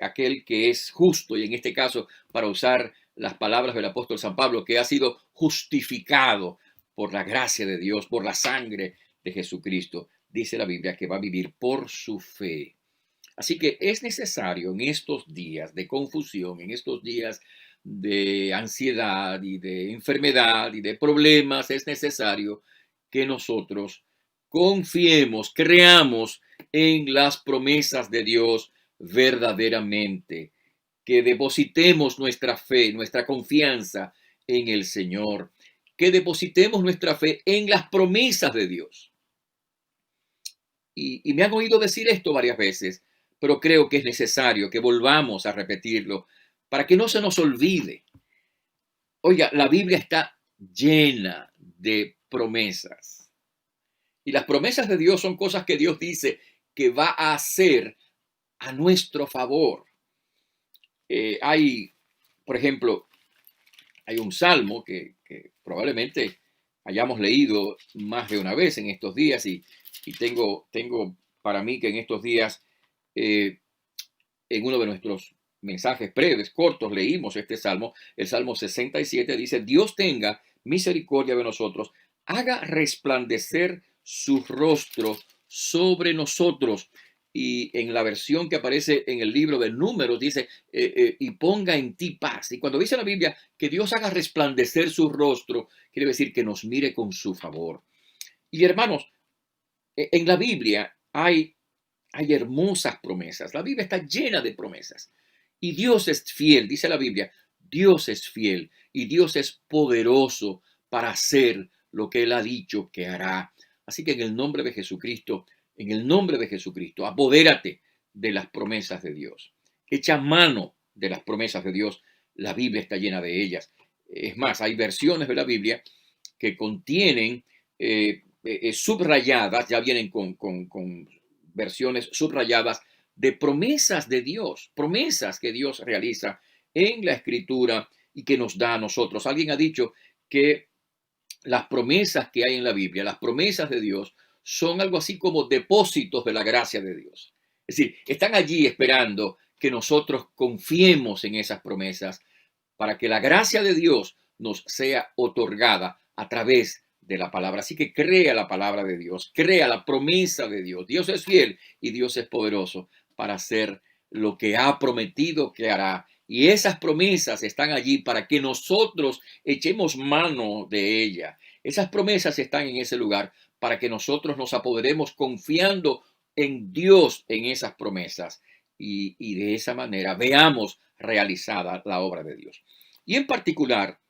Speaker 5: aquel que es justo, y en este caso, para usar las palabras del apóstol San Pablo, que ha sido justificado por la gracia de Dios, por la sangre de Jesucristo. Dice la Biblia que va a vivir por su fe. Así que es necesario en estos días de confusión, en estos días de ansiedad y de enfermedad y de problemas, es necesario que nosotros confiemos, creamos en las promesas de Dios verdaderamente, que depositemos nuestra fe, nuestra confianza en el Señor, que depositemos nuestra fe en las promesas de Dios. Y me han oído decir esto varias veces, pero creo que es necesario que volvamos a repetirlo para que no se nos olvide. Oiga, la Biblia está llena de promesas. Y las promesas de Dios son cosas que Dios dice que va a hacer a nuestro favor. Por ejemplo, hay un salmo que probablemente hayamos leído más de una vez en estos días y tengo para mí que en estos días, en uno de nuestros mensajes breves, cortos, leímos este salmo. El Salmo 67 dice: Dios tenga misericordia de nosotros, haga resplandecer su rostro sobre nosotros. Y en la versión que aparece en el libro de Números dice, y ponga en ti paz. Y cuando dice la Biblia que Dios haga resplandecer su rostro, quiere decir que nos mire con su favor. Y hermanos, en la Biblia hay hermosas promesas. La Biblia está llena de promesas. Y Dios es fiel, dice la Biblia, Dios es fiel y Dios es poderoso para hacer lo que Él ha dicho que hará. Así que en el nombre de Jesucristo, apodérate de las promesas de Dios. Echa mano de las promesas de Dios. La Biblia está llena de ellas. Es más, hay versiones de la Biblia que contienen subrayadas, ya vienen con versiones subrayadas de promesas de Dios, promesas que Dios realiza en la Escritura y que nos da a nosotros. Alguien ha dicho que las promesas que hay en la Biblia, las promesas de Dios, son algo así como depósitos de la gracia de Dios. Es decir, están allí esperando que nosotros confiemos en esas promesas para que la gracia de Dios nos sea otorgada a través de la palabra. Así que crea la palabra de Dios, crea la promesa de Dios. Dios es fiel y Dios es poderoso para hacer lo que ha prometido que hará. Y esas promesas están allí para que nosotros echemos mano de ella. Esas promesas están en ese lugar para que nosotros nos apoderemos confiando en Dios en esas promesas y de esa manera veamos realizada la obra de Dios. Y en particular,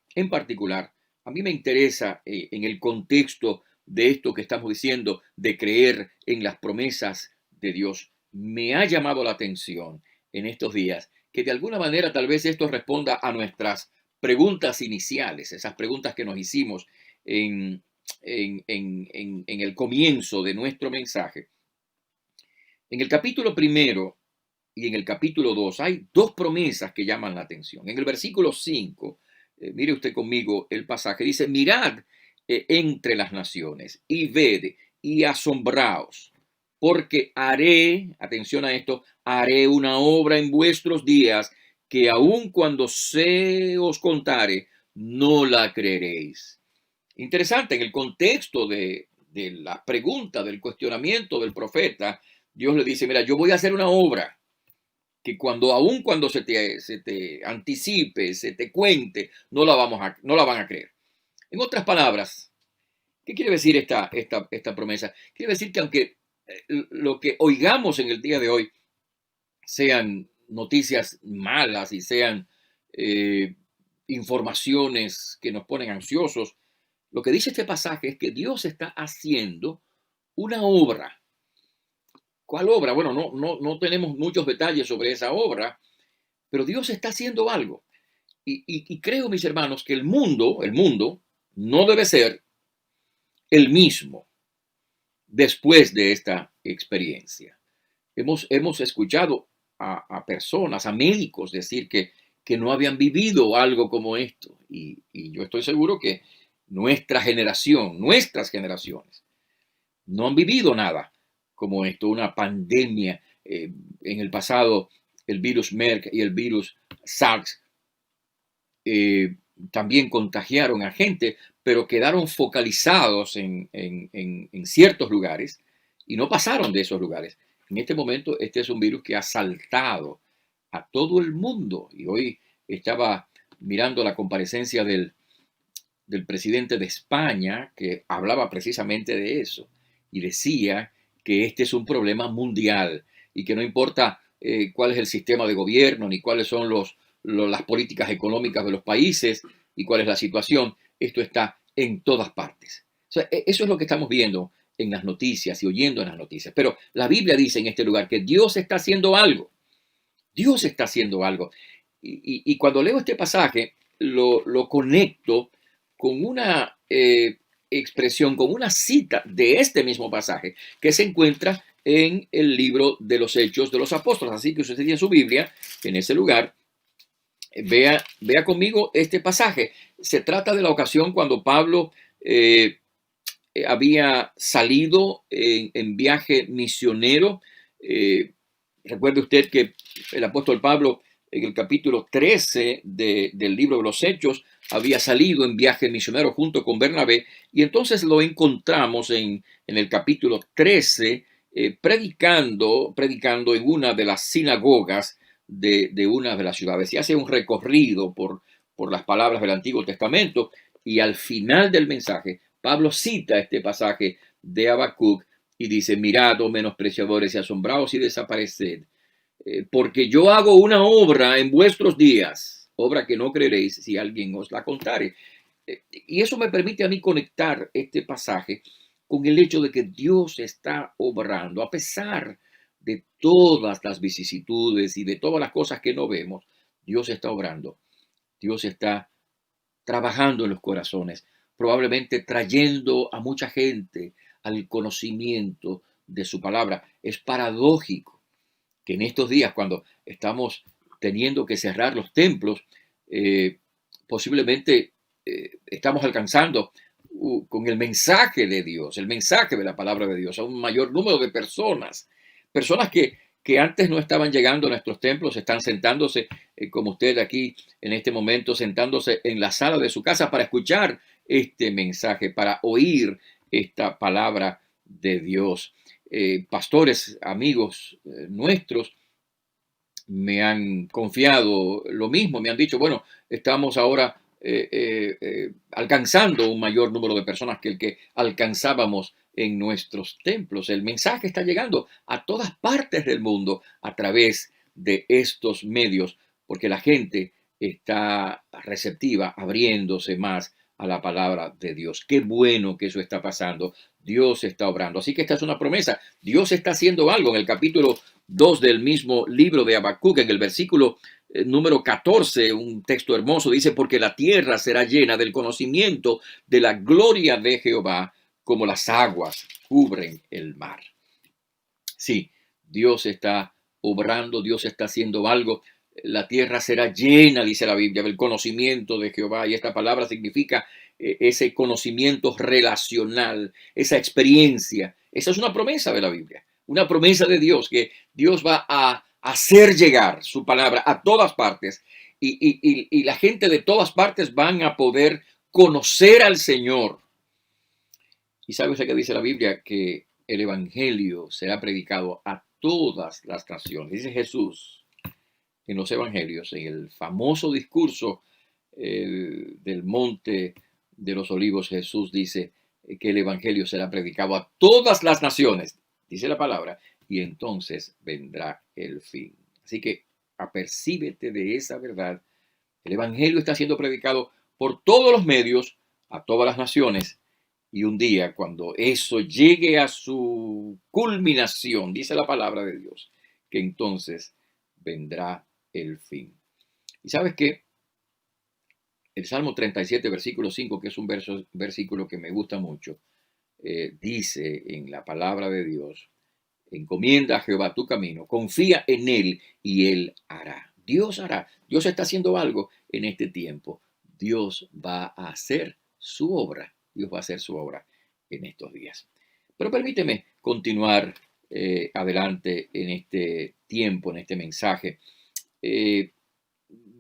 Speaker 5: a mí me interesa en el contexto de esto que estamos diciendo, de creer en las promesas de Dios. Me ha llamado la atención en estos días que de alguna manera tal vez esto responda a nuestras preguntas iniciales, esas preguntas que nos hicimos en el comienzo de nuestro mensaje. En el capítulo 1 y en el capítulo 2 hay dos promesas que llaman la atención. En el versículo 5, mire usted conmigo el pasaje, dice: mirad entre las naciones y ved y asombraos, porque haré, atención a esto, haré una obra en vuestros días que aun cuando se os contare, no la creeréis. Interesante, en el contexto de la pregunta, del cuestionamiento del profeta, Dios le dice: mira, yo voy a hacer una obra que aun cuando se te anticipe, se te cuente, no la van a creer. En otras palabras, ¿qué quiere decir esta promesa? Quiere decir que aunque lo que oigamos en el día de hoy sean noticias malas y sean informaciones que nos ponen ansiosos, lo que dice este pasaje es que Dios está haciendo una obra. ¿Cuál obra? Bueno, no tenemos muchos detalles sobre esa obra, pero Dios está haciendo algo. Y creo, mis hermanos, que el mundo no debe ser el mismo después de esta experiencia. Hemos escuchado a personas, a médicos decir que no habían vivido algo como esto. Y yo estoy seguro que nuestras generaciones no han vivido nada como esto, una pandemia. En el pasado, el virus Merck y el virus SARS también contagiaron a gente, pero quedaron focalizados en ciertos lugares y no pasaron de esos lugares. En este momento, este es un virus que ha saltado a todo el mundo. Y hoy estaba mirando la comparecencia del presidente de España, que hablaba precisamente de eso, y decía que este es un problema mundial y que no importa cuál es el sistema de gobierno, ni cuáles son las políticas económicas de los países y cuál es la situación, esto está en todas partes. O sea, eso es lo que estamos viendo en las noticias y oyendo en las noticias. Pero la Biblia dice en este lugar que Dios está haciendo algo. Dios está haciendo algo. Y cuando leo este pasaje, lo conecto con una expresión, con una cita de este mismo pasaje que se encuentra en el libro de los Hechos de los Apóstoles. Así que usted tiene su Biblia en ese lugar. Vea conmigo este pasaje. Se trata de la ocasión cuando Pablo había salido en viaje misionero. Recuerde usted que el apóstol Pablo en el capítulo 13 del libro de los Hechos había salido en viaje misionero junto con Bernabé, y entonces lo encontramos en el capítulo 13 predicando en una de las sinagogas de una de las ciudades, y hace un recorrido por las palabras del Antiguo Testamento, y al final del mensaje Pablo cita este pasaje de Habacuc y dice: mirad, oh menospreciadores, y asombraos y desapareced, porque yo hago una obra en vuestros días, obra que no creeréis si alguien os la contare. Y eso me permite a mí conectar este pasaje con el hecho de que Dios está obrando, a pesar de todas las vicisitudes y de todas las cosas que no vemos. Dios está obrando, Dios está trabajando en los corazones, probablemente trayendo a mucha gente al conocimiento de su palabra. Es paradójico que en estos días, cuando estamos teniendo que cerrar los templos, posiblemente estamos alcanzando con el mensaje de Dios, el mensaje de la palabra de Dios, a un mayor número de personas que antes no estaban llegando a nuestros templos, están sentándose, como usted aquí en este momento, sentándose en la sala de su casa para escuchar este mensaje, para oír esta palabra de Dios. Pastores, amigos nuestros, me han confiado lo mismo, me han dicho: bueno, estamos ahora alcanzando un mayor número de personas que el que alcanzábamos en nuestros templos. El mensaje está llegando a todas partes del mundo a través de estos medios, porque la gente está receptiva, abriéndose más a la palabra de Dios. Qué bueno que eso está pasando. Dios está obrando. Así que esta es una promesa. Dios está haciendo algo. En el capítulo 2 del mismo libro de Habacuc, en el versículo número 14, un texto hermoso, dice: porque la tierra será llena del conocimiento de la gloria de Jehová, como las aguas cubren el mar. Sí, Dios está obrando, Dios está haciendo algo. La tierra será llena, dice la Biblia, del conocimiento de Jehová, y esta palabra significa ese conocimiento relacional, esa experiencia. Esa es una promesa de la Biblia, una promesa de Dios, que Dios va a hacer llegar su palabra a todas partes, y la gente de todas partes van a poder conocer al Señor. ¿Y sabe usted qué dice la Biblia? Que el evangelio será predicado a todas las naciones. Dice Jesús en los evangelios, en el famoso discurso del monte de los olivos. Jesús dice que el evangelio será predicado a todas las naciones, dice la palabra, y entonces vendrá el fin. Así que apercíbete de esa verdad. El evangelio está siendo predicado por todos los medios, a todas las naciones. Y un día, cuando eso llegue a su culminación, dice la palabra de Dios, que entonces vendrá el fin. Y sabes que el Salmo 37, versículo 5, que es un versículo que me gusta mucho, dice en la palabra de Dios: encomienda a Jehová tu camino, confía en Él y Él hará. Dios hará. Dios está haciendo algo en este tiempo. Dios va a hacer su obra. Dios va a hacer su obra en estos días. Pero permíteme continuar adelante en este tiempo, en este mensaje,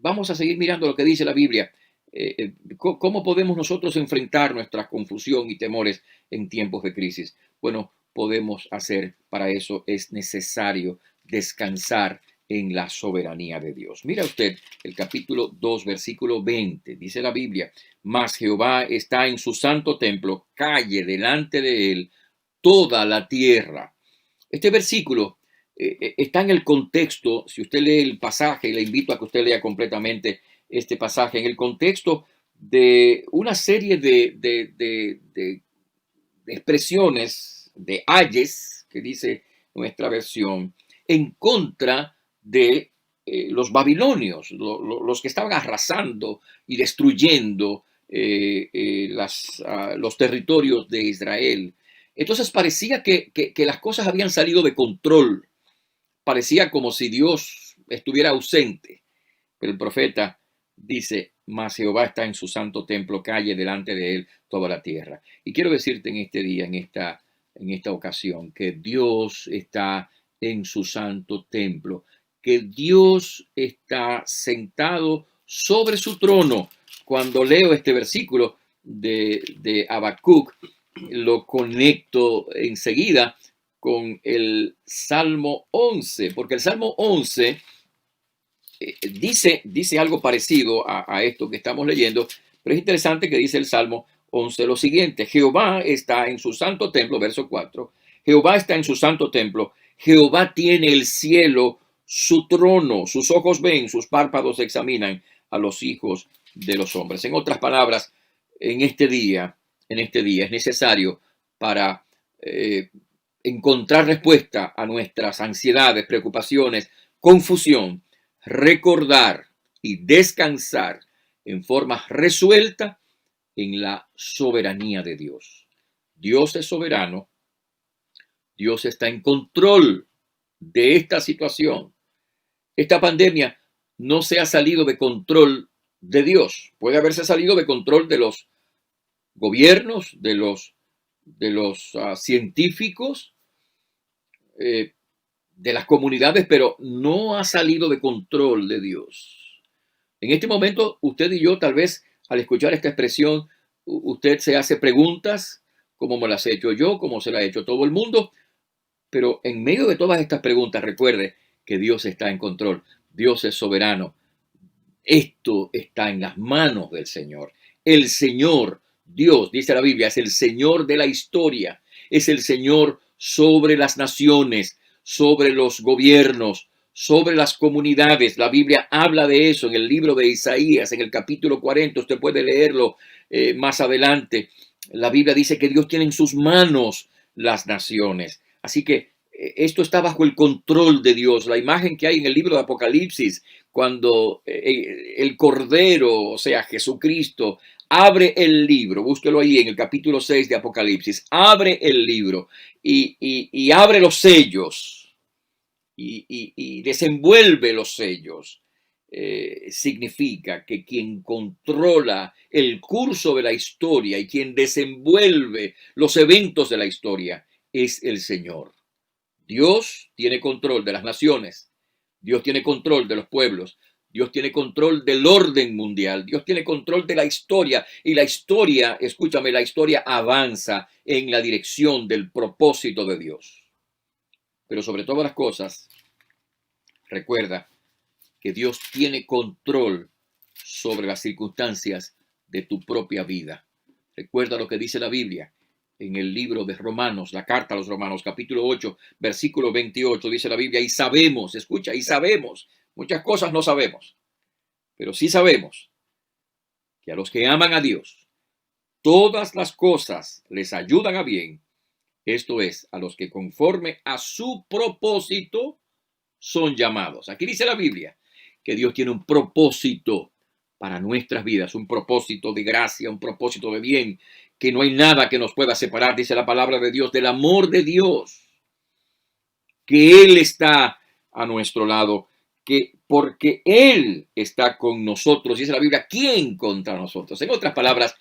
Speaker 5: vamos a seguir mirando lo que dice la Biblia. ¿Cómo podemos nosotros enfrentar nuestra confusión y temores en tiempos de crisis? Bueno, podemos hacer, para eso es necesario descansar en la soberanía de Dios. Mira usted el capítulo 2, versículo 20, dice la Biblia: mas Jehová está en su santo templo, calle delante de él toda la tierra. Este versículo está en el contexto. Si usted lee el pasaje, le invito a que usted lea completamente este pasaje, en el contexto de una serie de expresiones, de ayes, que dice nuestra versión, en contra de los babilonios, los que estaban arrasando y destruyendo los territorios de Israel. Entonces parecía que las cosas habían salido de control. Parecía como si Dios estuviera ausente. Pero el profeta dice: mas Jehová está en su santo templo, calle delante de él toda la tierra. Y quiero decirte en este día, en esta ocasión, que Dios está en su santo templo, que Dios está sentado sobre su trono. Cuando leo este versículo de Habacuc, lo conecto enseguida con el Salmo 11, porque el Salmo 11 dice algo parecido a esto que estamos leyendo, pero es interesante que dice el Salmo 11 lo siguiente: Jehová está en su santo templo, verso 4, Jehová está en su santo templo, Jehová tiene el cielo su trono, sus ojos ven, sus párpados examinan a los hijos de los hombres. En otras palabras, en este día es necesario, para encontrar respuesta a nuestras ansiedades, preocupaciones, confusión, recordar y descansar en forma resuelta en la soberanía de Dios. Dios es soberano. Dios está en control de esta situación. Esta pandemia no se ha salido de control de Dios. Puede haberse salido de control de los gobiernos, de los científicos, de las comunidades, pero no ha salido de control de Dios. En este momento, usted y yo, tal vez al escuchar esta expresión, usted se hace preguntas como me las he hecho yo, como se la ha hecho todo el mundo, pero en medio de todas estas preguntas, recuerde que Dios está en control. Dios es soberano. Esto está en las manos del Señor. El Señor, Dios, dice la Biblia, es el Señor de la historia. Es el Señor sobre las naciones, sobre los gobiernos, sobre las comunidades. La Biblia habla de eso en el libro de Isaías, en el capítulo 40. Usted puede leerlo más adelante. La Biblia dice que Dios tiene en sus manos las naciones. Así que esto está bajo el control de Dios. La imagen que hay en el libro de Apocalipsis, cuando el Cordero, o sea, Jesucristo, abre el libro, búsquelo ahí en el capítulo 6 de Apocalipsis, abre el libro y abre los sellos y desenvuelve los sellos. Significa que quien controla el curso de la historia y quien desenvuelve los eventos de la historia es el Señor. Dios tiene control de las naciones, Dios tiene control de los pueblos, Dios tiene control del orden mundial, Dios tiene control de la historia, y la historia, escúchame, la historia avanza en la dirección del propósito de Dios. Pero sobre todas las cosas, recuerda que Dios tiene control sobre las circunstancias de tu propia vida. Recuerda lo que dice la Biblia en el libro de Romanos, la carta a los Romanos, capítulo 8, versículo 28, dice la Biblia: y sabemos, escucha, y sabemos, muchas cosas no sabemos, pero sí sabemos que a los que aman a Dios, todas las cosas les ayudan a bien, esto es, a los que conforme a su propósito son llamados. Aquí dice la Biblia que Dios tiene un propósito para nuestras vidas, un propósito de gracia, un propósito de bien, que no hay nada que nos pueda separar, dice la palabra de Dios, del amor de Dios, que Él está a nuestro lado, que porque Él está con nosotros, dice la Biblia, ¿quién contra nosotros? En otras palabras,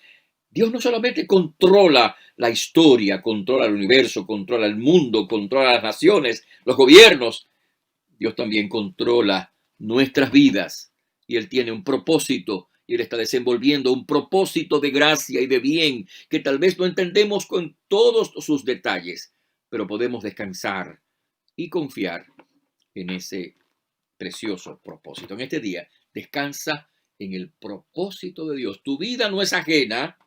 Speaker 5: Dios no solamente controla la historia, controla el universo, controla el mundo, controla las naciones, los gobiernos, Dios también controla nuestras vidas. y Él tiene un propósito y Él está desenvolviendo un propósito de gracia y de bien que tal vez no entendemos con todos sus detalles, pero podemos descansar y confiar en ese precioso propósito. En este día, descansa en el propósito de Dios. Tu vida no es ajena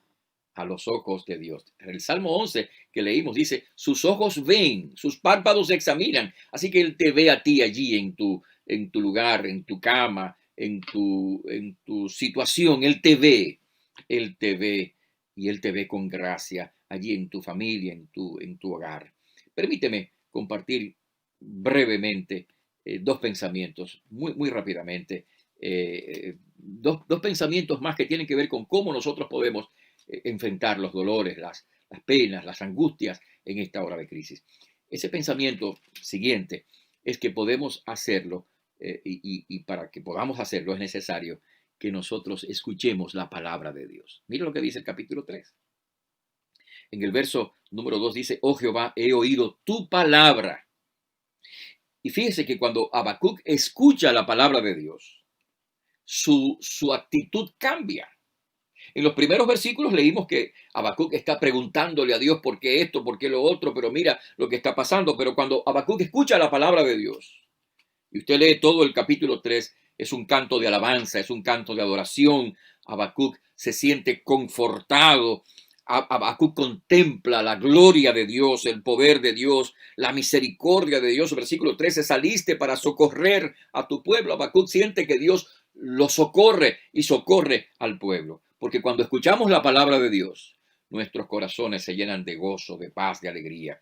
Speaker 5: a los ojos de Dios. El Salmo 11 que leímos dice, sus ojos ven, sus párpados examinan. Así que Él te ve a ti allí en tu lugar, en tu cama, en tu situación. Él te ve y Él te ve con gracia allí en tu familia, en tu hogar. Permíteme compartir brevemente dos pensamientos, muy rápidamente. Dos pensamientos más que tienen que ver con cómo nosotros podemos enfrentar los dolores, las penas, las angustias en esta hora de crisis. Ese pensamiento siguiente es que podemos hacerlo y para que podamos hacerlo es necesario que nosotros escuchemos la palabra de Dios. Mira lo que dice el capítulo 3. En el verso número 2 dice, oh Jehová, he oído tu palabra. Y fíjese que cuando Habacuc escucha la palabra de Dios, su actitud cambia. En los primeros versículos leímos que Habacuc está preguntándole a Dios por qué esto, por qué lo otro, pero mira lo que está pasando. Pero cuando Habacuc escucha la palabra de Dios, y usted lee todo el capítulo 3, es un canto de alabanza, es un canto de adoración. Habacuc se siente confortado. Habacuc contempla la gloria de Dios, el poder de Dios, la misericordia de Dios. Versículo 13, saliste para socorrer a tu pueblo. Habacuc siente que Dios lo socorre y socorre al pueblo. Porque cuando escuchamos la palabra de Dios, nuestros corazones se llenan de gozo, de paz, de alegría.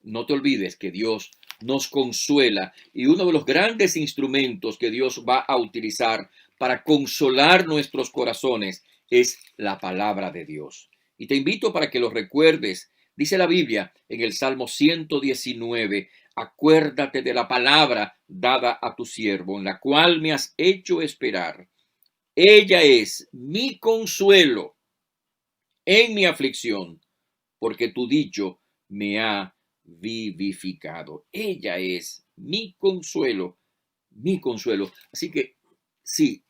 Speaker 5: No te olvides que Dios nos consuela y uno de los grandes instrumentos que Dios va a utilizar para consolar nuestros corazones es la palabra de Dios. Y te invito para que lo recuerdes. Dice la Biblia en el Salmo 119, acuérdate de la palabra dada a tu siervo, en la cual me has hecho esperar. Ella es mi consuelo en mi aflicción, porque tu dicho me ha vivificado. Ella es mi consuelo, mi consuelo. Así que sí,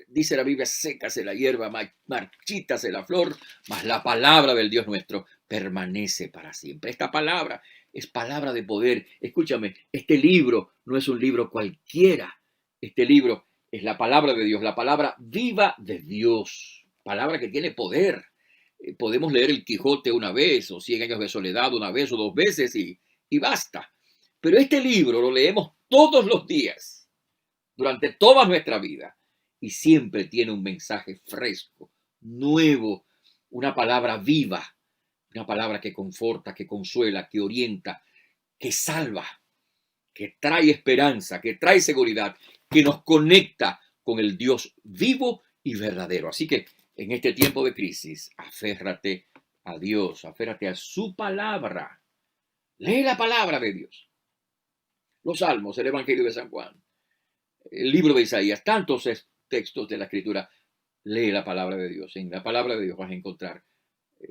Speaker 5: dice la Biblia, sécase la hierba, marchítase la flor, mas la palabra del Dios nuestro permanece para siempre. Esta palabra es palabra de poder. Escúchame, este libro no es un libro cualquiera. Este libro es la palabra de Dios, la palabra viva de Dios, palabra que tiene poder. Podemos leer el Quijote una vez, o 100 años de soledad una vez o dos veces y basta. Pero este libro lo leemos todos los días, durante toda nuestra vida, y siempre tiene un mensaje fresco, nuevo, una palabra viva, una palabra que conforta, que consuela, que orienta, que salva, que trae esperanza, que trae seguridad, que nos conecta con el Dios vivo y verdadero. Así que en este tiempo de crisis, aférrate a Dios, aférrate a su palabra. Lee la palabra de Dios. Los Salmos, el Evangelio de San Juan, el libro de Isaías, tantos textos de la Escritura. Lee la palabra de Dios. En la palabra de Dios vas a encontrar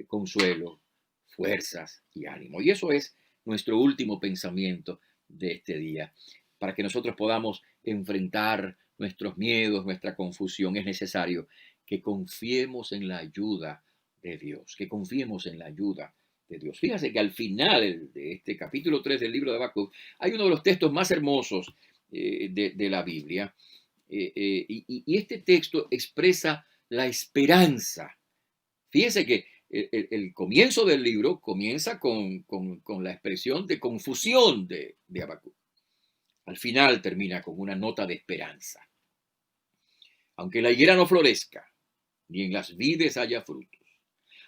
Speaker 5: consuelo, fuerzas y ánimo. Y eso es nuestro último pensamiento de este día. Para que nosotros podamos enfrentar nuestros miedos, nuestra confusión, es necesario que confiemos en la ayuda de Dios, que confiemos en la ayuda de Dios. Fíjate que al final de este capítulo 3 del libro de Habacuc hay uno de los textos más hermosos de la Biblia, y este texto expresa la esperanza. Fíjese que el comienzo del libro comienza con la expresión de confusión de Habacuc. Al final termina con una nota de esperanza. Aunque la higuera no florezca, ni en las vides haya frutos,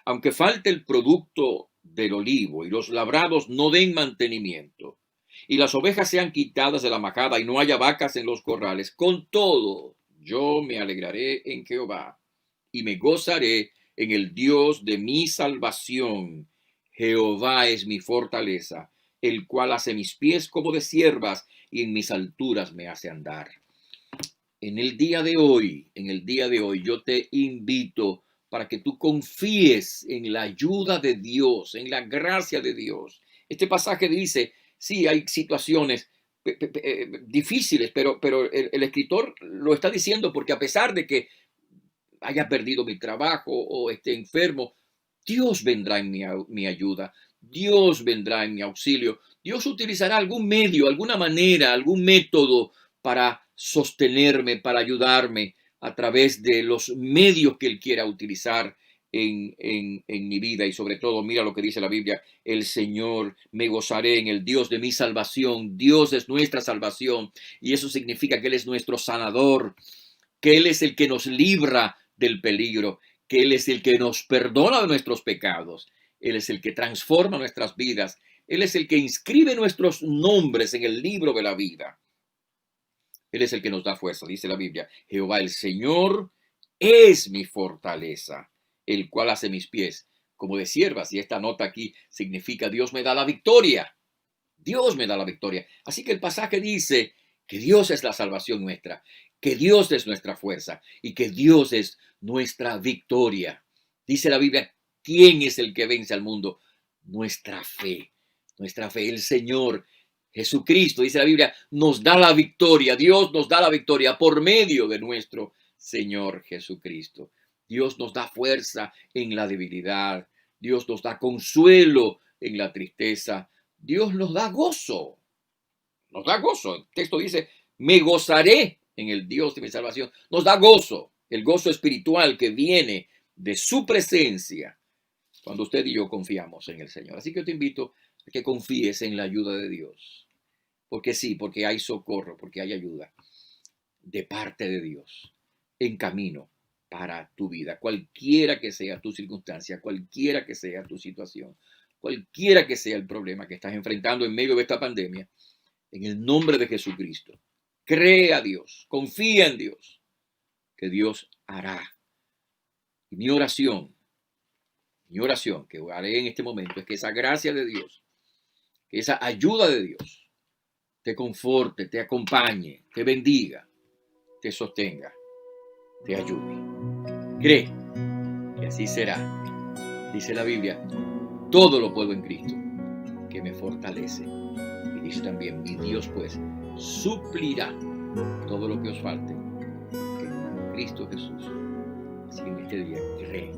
Speaker 5: aunque falte el producto del olivo y los labrados no den mantenimiento, y las ovejas sean quitadas de la majada y no haya vacas en los corrales, con todo yo me alegraré en Jehová y me gozaré en el Dios de mi salvación. Jehová es mi fortaleza, el cual hace mis pies como de ciervas y en mis alturas me hace andar. En el día de hoy, yo te invito para que tú confíes en la ayuda de Dios, en la gracia de Dios. Este pasaje dice, sí, hay situaciones difíciles, pero el escritor lo está diciendo porque a pesar de que haya perdido mi trabajo o esté enfermo, Dios vendrá en mi ayuda, Dios vendrá en mi auxilio, Dios utilizará algún medio, alguna manera, algún método para sostenerme, para ayudarme a través de los medios que Él quiera utilizar en mi vida. Y sobre todo, mira lo que dice la Biblia: el Señor, me gozaré en el Dios de mi salvación. Dios es nuestra salvación y eso significa que Él es nuestro sanador, que Él es el que nos libra del peligro, que Él es el que nos perdona de nuestros pecados, Él es el que transforma nuestras vidas, Él es el que inscribe nuestros nombres en el libro de la vida. Él es el que nos da fuerza, dice la Biblia: Jehová el Señor es mi fortaleza, el cual hace mis pies como de siervas. Y esta nota aquí significa Dios me da la victoria. Dios me da la victoria. Así que el pasaje dice que Dios es la salvación nuestra, que Dios es nuestra fuerza y que Dios es nuestra victoria. Dice la Biblia: ¿quién es el que vence al mundo? Nuestra fe, el Señor Jesucristo, dice la Biblia, nos da la victoria. Dios nos da la victoria por medio de nuestro Señor Jesucristo. Dios nos da fuerza en la debilidad. Dios nos da consuelo en la tristeza. Dios nos da gozo. Nos da gozo. El texto dice: me gozaré en el Dios de mi salvación. Nos da gozo. El gozo espiritual que viene de su presencia cuando usted y yo confiamos en el Señor. Así que yo te invito a que confíes en la ayuda de Dios. Porque sí, porque hay socorro, porque hay ayuda de parte de Dios en camino para tu vida. Cualquiera que sea tu circunstancia, cualquiera que sea tu situación, cualquiera que sea el problema que estás enfrentando en medio de esta pandemia, en el nombre de Jesucristo, cree a Dios, confía en Dios, que Dios hará. Y mi oración que haré en este momento es que esa gracia de Dios, que esa ayuda de Dios te conforte, te acompañe, te bendiga, te sostenga, te ayude. Cree que así será. Dice la Biblia: todo lo puedo en Cristo que me fortalece. Y dice también: mi Dios pues suplirá todo lo que os falte en Cristo Jesús. Así que en este día cree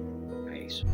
Speaker 5: a eso.